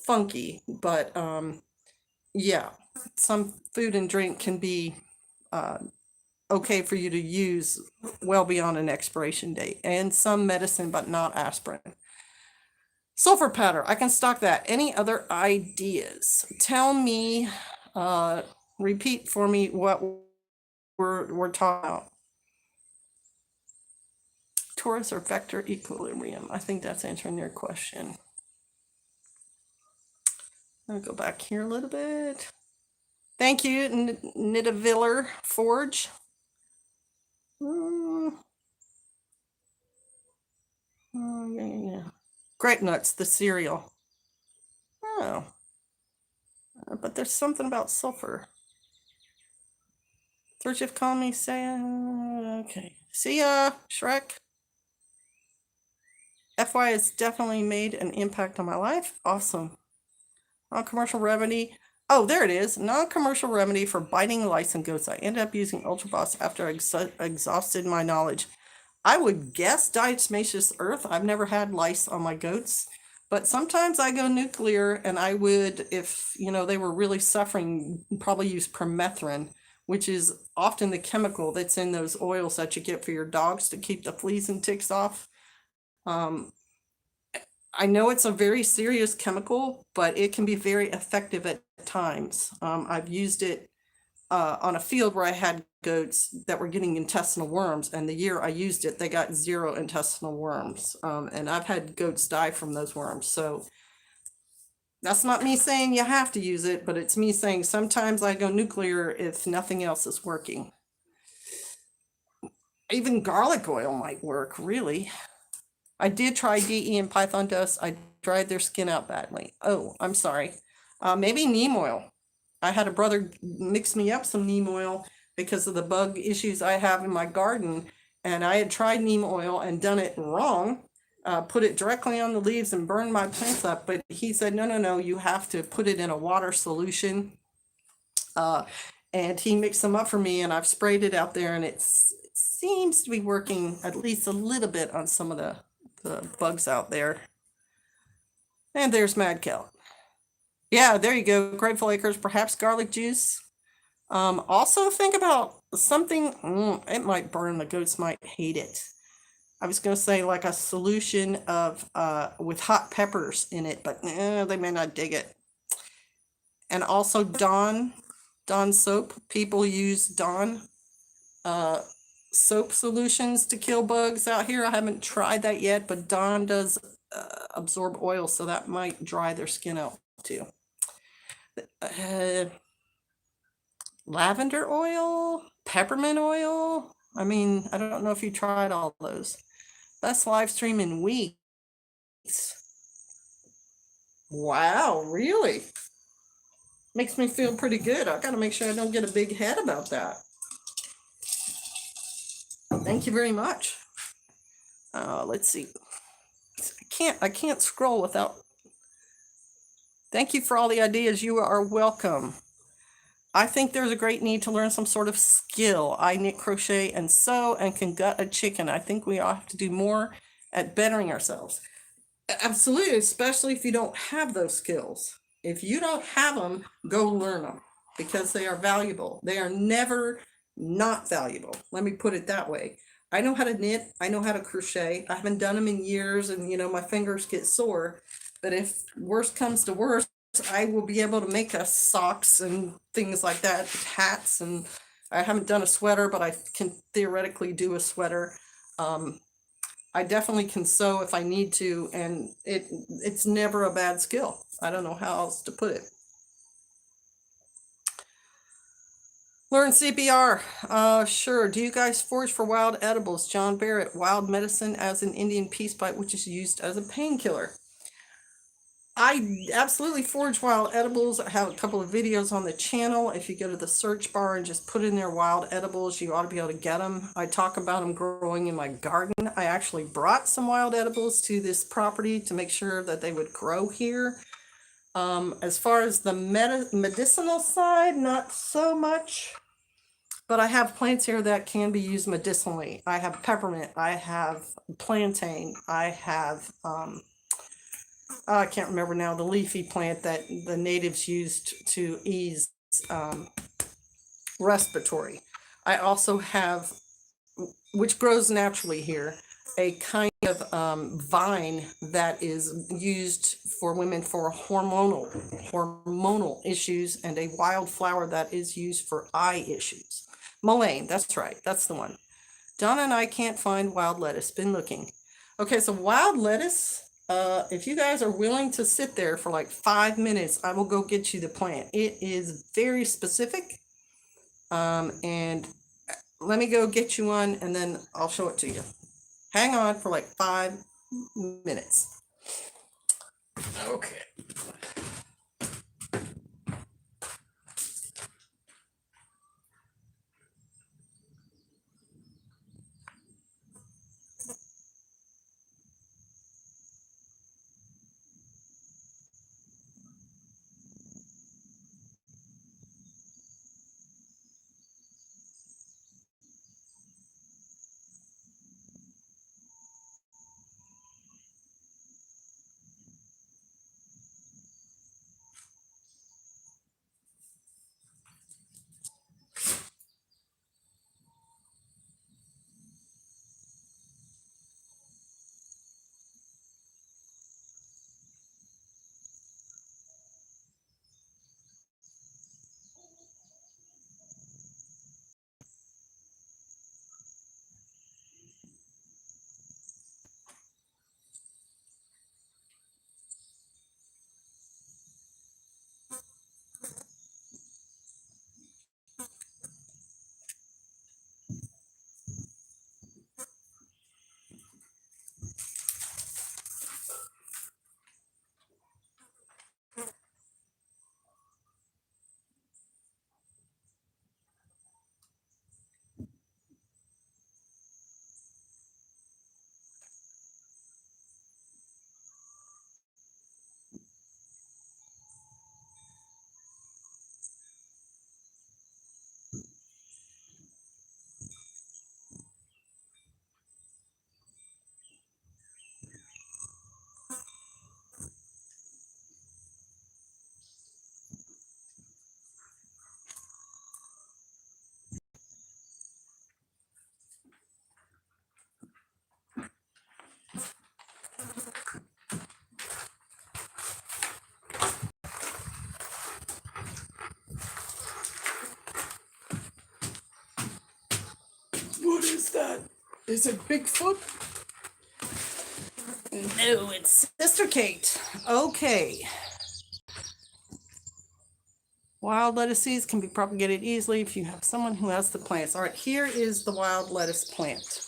funky, but yeah, some food and drink can be okay for you to use well beyond an expiration date, and some medicine, but not aspirin. Sulfur powder, I can stock that. Any other ideas? Tell me, repeat for me what we're talking about. Torus or vector equilibrium. I think that's answering your question. I'll go back here a little bit. Thank you, Nidaviller Forge. Yeah. Grape nuts, the cereal. Oh. But there's something about sulfur. Third shift calling me, say, okay. See ya, Shrek. FY has definitely made an impact on my life. Awesome. Non-commercial remedy. Oh, there it is. Non-commercial remedy for biting lice and goats. I ended up using Ultra Boss after I exhausted my knowledge. I would guess diatomaceous earth. I've never had lice on my goats, but sometimes I go nuclear, and I would, if they were really suffering, probably use permethrin, which is often the chemical that's in those oils that you get for your dogs to keep the fleas and ticks off. I know it's a very serious chemical, but it can be very effective at times. I've used it on a field where I had goats that were getting intestinal worms, and the year I used it, they got 0 intestinal worms. And I've had goats die from those worms. So that's not me saying you have to use it, but it's me saying sometimes I go nuclear if nothing else is working. Even garlic oil might work, really. I did try DE and python dust. I dried their skin out badly. Oh, I'm sorry. Maybe neem oil. I had a brother mix me up some neem oil because of the bug issues I have in my garden. And I had tried neem oil and done it wrong. Put it directly on the leaves and burned my plants up. But he said, no, you have to put it in a water solution. And he mixed them up for me, and I've sprayed it out there, and it seems to be working at least a little bit on some of the bugs out there. And there's Mad Cow. Yeah, there you go. Grateful Acres, perhaps garlic juice. Also think about something, it might burn, the goats might hate it. I was going to say like a solution of with hot peppers in it, but they may not dig it. And also Dawn soap. People use Dawn soap solutions to kill bugs out here. I haven't tried that yet, but Dawn does absorb oil, so that might dry their skin out too. Lavender oil, peppermint oil. I mean, I don't know if you tried all those. Best live stream in weeks. Wow, really? Makes me feel pretty good. I gotta make sure I don't get a big head about that. Thank you very much. Let's see. I can't scroll without. Thank you for all the ideas. You are welcome. I think there's a great need to learn some sort of skill. I knit, crochet, and sew, and can gut a chicken. I think we all have to do more at bettering ourselves. Absolutely, especially if you don't have those skills. If you don't have them, go learn them, because they are valuable. They are never not valuable. Let me put it that way. I know how to knit. I know how to crochet. I haven't done them in years, and my fingers get sore. But if worst comes to worst, I will be able to make us socks and things like that, hats, and I haven't done a sweater, but I can theoretically do a sweater. I definitely can sew if I need to, and it's never a bad skill. I don't know how else to put it. Learn CPR. Sure. Do you guys forage for wild edibles? John Barrett, wild medicine as an Indian peace pipe, which is used as a painkiller. I absolutely forage wild edibles. I have a couple of videos on the channel. If you go to the search bar and just put in there wild edibles, you ought to be able to get them. I talk about them growing in my garden. I actually brought some wild edibles to this property to make sure that they would grow here. As far as the medicinal side, not so much. But I have plants here that can be used medicinally. I have peppermint. I have plantain. I have... I can't remember now, the leafy plant that the natives used to ease respiratory. I also have, which grows naturally here, a kind of vine that is used for women for hormonal issues, and a wildflower that is used for eye issues. Mullein, that's right, that's the one. Donna and I can't find wild lettuce, been looking. Okay, so wild lettuce, if you guys are willing to sit there for like 5 minutes, I will go get you the plant. It is very specific. And let me go get you one, and then I'll show it to you. Hang on for like 5 minutes. Okay. Is it Bigfoot? No, it's Sister Kate. Okay. Wild lettuce seeds can be propagated easily if you have someone who has the plants. All right, here is the wild lettuce plant.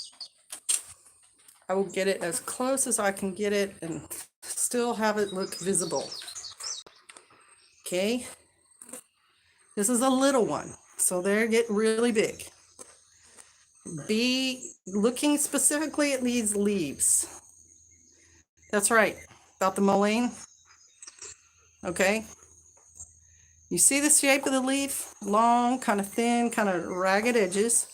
I will get it as close as I can get it and still have it look visible. Okay. This is a little one, so they get really big. Be looking specifically at these leaves. That's right, about the mullein. Okay. You see the shape of the leaf? Long, kind of thin, kind of ragged edges.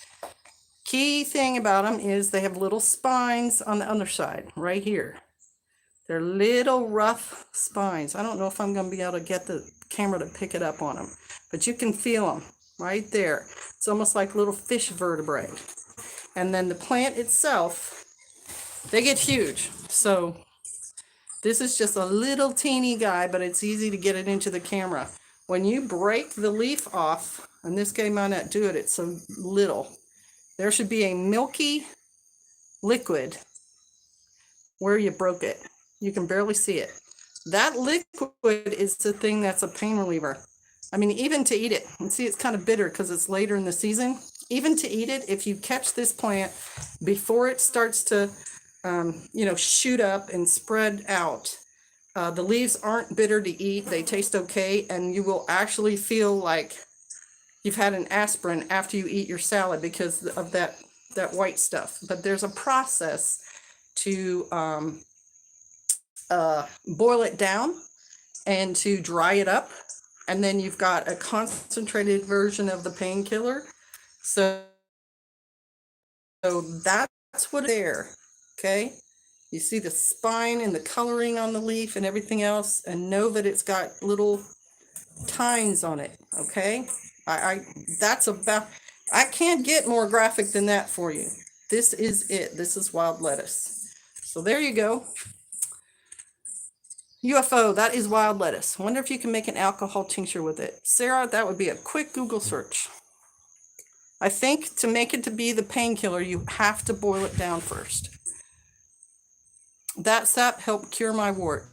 Key thing about them is they have little spines on the underside, right here. They're little rough spines. I don't know if I'm going to be able to get the camera to pick it up on them, but you can feel them right there. It's almost like little fish vertebrae. And then the plant itself, they get huge. So this is just a little teeny guy, but it's easy to get it into the camera. When you break the leaf off, and this guy might not do it, it's so little, there should be a milky liquid where you broke it. You can barely see it. That liquid is the thing that's a pain reliever. I mean, even to eat it, and see it's kind of bitter because it's later in the season. Even to eat it, if you catch this plant before it starts to, shoot up and spread out, the leaves aren't bitter to eat. They taste okay, and you will actually feel like you've had an aspirin after you eat your salad because of that white stuff. But there's a process to boil it down and to dry it up, and then you've got a concentrated version of the painkiller. So that's what there. Okay, you see the spine and the coloring on the leaf and everything else, and know that it's got little tines on it. Okay, that's about, I can't get more graphic than that for you. This is it. This is wild lettuce. So there you go. UFO, that is wild lettuce. Wonder if you can make an alcohol tincture with it. Sarah, that would be a quick Google search. I think to make it to be the painkiller, you have to boil it down first. That sap helped cure my wart.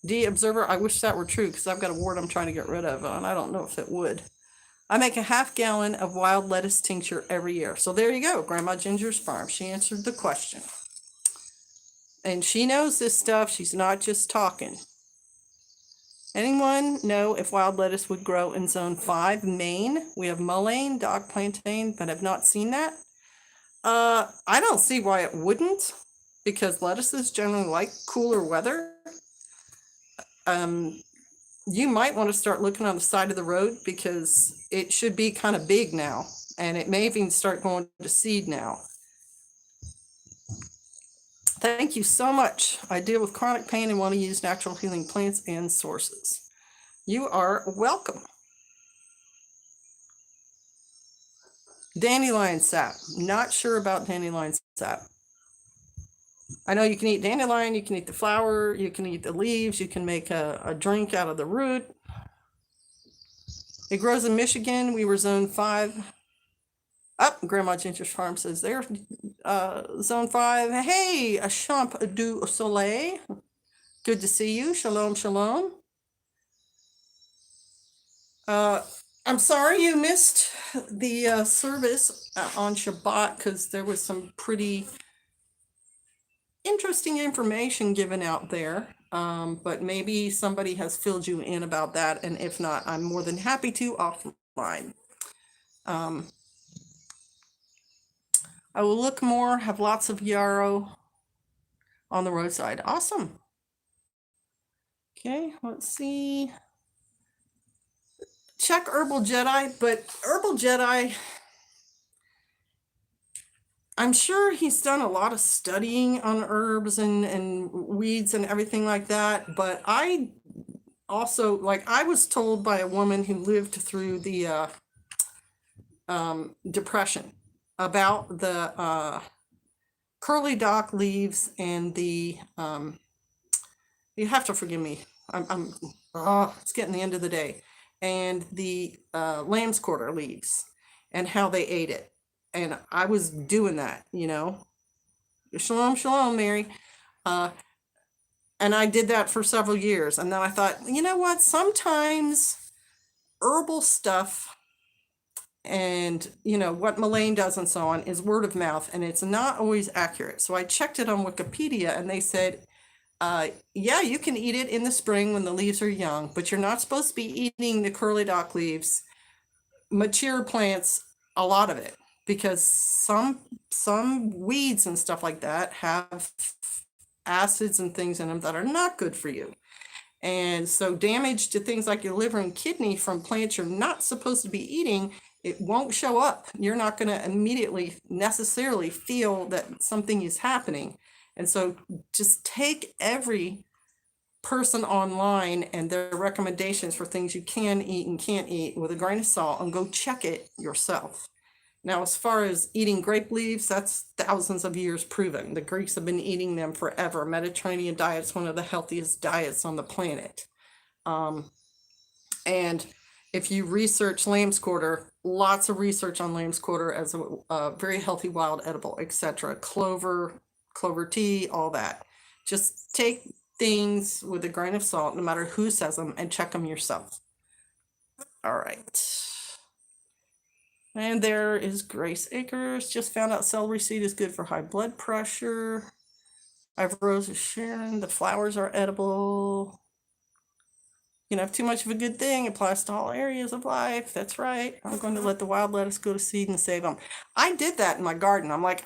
D, observer, I wish that were true because I've got a wart I'm trying to get rid of, and I don't know if it would. I make a half gallon of wild lettuce tincture every year. So there you go, Grandma Ginger's farm. She answered the question. And she knows this stuff. She's not just talking. Anyone know if wild lettuce would grow in Zone 5, Maine? We have mullein, dog plantain, but I've not seen that. I don't see why it wouldn't, because lettuces generally like cooler weather. You might want to start looking on the side of the road because it should be kind of big now, and it may even start going to seed now. Thank you so much. I deal with chronic pain and want to use natural healing plants and sources. You are welcome. Dandelion sap. Not sure about dandelion sap. I know you can eat dandelion, you can eat the flower, you can eat the leaves, you can make a drink out of the root. It grows in Michigan. We were Zone 5. Up, Grandma Ginger's farm says there. Zone 5. Hey, a champ du soleil. Good to see you. Shalom, shalom. I'm sorry you missed the service on Shabbat because there was some pretty interesting information given out there. But maybe somebody has filled you in about that. And if not, I'm more than happy to offline. I will look more, have lots of yarrow on the roadside. Awesome. Okay, let's see. Check Herbal Jedi, but Herbal Jedi, I'm sure he's done a lot of studying on herbs and weeds and everything like that. But I also, I was told by a woman who lived through the Depression about the curly dock leaves and the, you have to forgive me, it's getting the end of the day, and the lamb's quarter leaves and how they ate it. And I was doing that, Shalom, shalom, Mary. And I did that for several years. And then I thought, you know what? Sometimes herbal stuff and, what Malaine does and so on is word of mouth, and it's not always accurate. So I checked it on Wikipedia, and they said, yeah, you can eat it in the spring when the leaves are young, but you're not supposed to be eating the curly dock leaves, mature plants, a lot of it, because some weeds and stuff like that have acids and things in them that are not good for you. And so damage to things like your liver and kidney from plants you're not supposed to be eating, it won't show up. You're not going to immediately necessarily feel that something is happening. And so just take every person online and their recommendations for things you can eat and can't eat with a grain of salt and go check it yourself. Now, as far as eating grape leaves, that's thousands of years proven. The Greeks have been eating them forever. Mediterranean diet's one of the healthiest diets on the planet. And if you research lamb's quarter, lots of research on lamb's quarter as a very healthy wild edible, etc. Clover tea, all that. Just take things with a grain of salt, no matter who says them, and check them yourself. All right. And there is Grace Acres. Just found out celery seed is good for high blood pressure. I've Rose of Sharon. The flowers are edible. You can have too much of a good thing. Applies to all areas of life. That's right. I'm going to let the wild lettuce go to seed and save them. I did that in my garden. I'm like,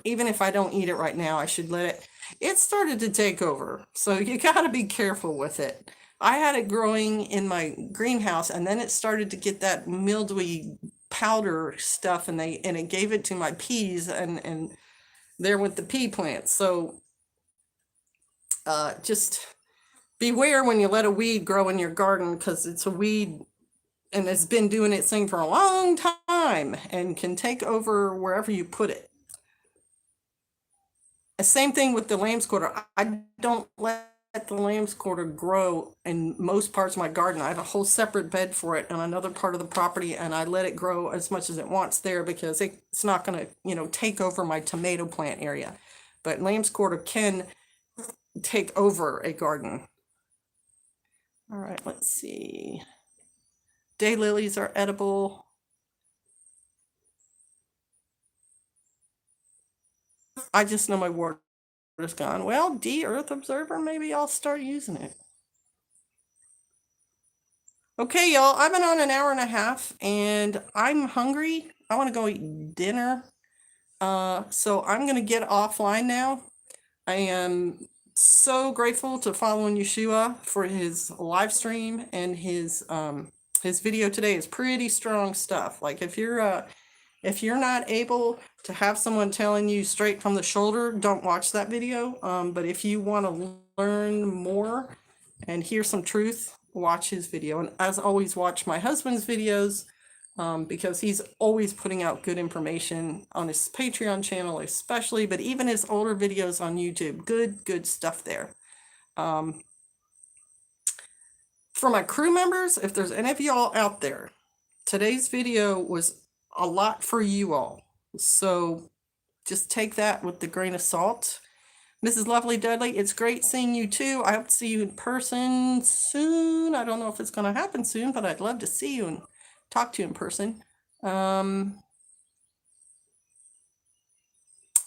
even if I don't eat it right now, I should let it. It started to take over. So you got to be careful with it. I had it growing in my greenhouse, and then it started to get that mildewy powder stuff, and it gave it to my peas, and there went the pea plants. So just beware when you let a weed grow in your garden, because it's a weed and it's been doing its thing for a long time and can take over wherever you put it. The same thing with the lamb's quarter. I don't let the lamb's quarter grow in most parts of my garden. I have a whole separate bed for it on another part of the property, and I let it grow as much as it wants there, because it's not going to take over my tomato plant area. But lamb's quarter can take over a garden. All right, let's see. Daylilies are edible. I just know my water is gone. Well, Earth Observer, maybe I'll start using it. Okay, y'all, I've been on an hour and a half, and I'm hungry. I want to go eat dinner. So I'm going to get offline now. I am so grateful to following Yeshua for his live stream, and his video today is pretty strong stuff. Like if you're not able to have someone telling you straight from the shoulder, don't watch that video. But if you want to learn more and hear some truth, watch his video. And as always, watch my husband's videos, because he's always putting out good information on his Patreon channel especially, but even his older videos on YouTube. Good stuff there. For my crew members, if there's any of y'all out there, today's video was a lot for you all. So just take that with the grain of salt. Mrs. Lovely Dudley, it's great seeing you too. I hope to see you in person soon. I don't know if it's going to happen soon, but I'd love to see you and talk to you in person.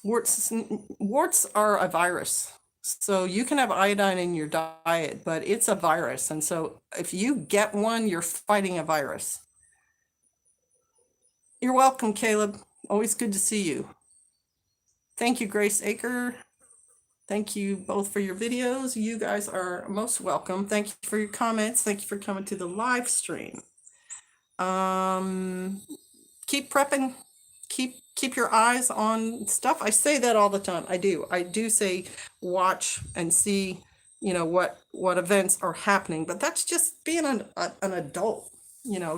Warts are a virus. So you can have iodine in your diet, but it's a virus. And so if you get one, you're fighting a virus. You're welcome, Caleb. Always good to see you. Thank you, Grace Acre. Thank you both for your videos. You guys are most welcome. Thank you for your comments. Thank you for coming to the live stream. Keep prepping. Keep your eyes on stuff. I say that all the time. I do say watch and see, what events are happening. But that's just being an adult.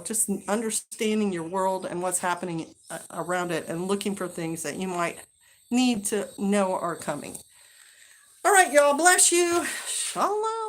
Just understanding your world and what's happening around it, and looking for things that you might need to know are coming. All right, y'all, bless you. Shalom.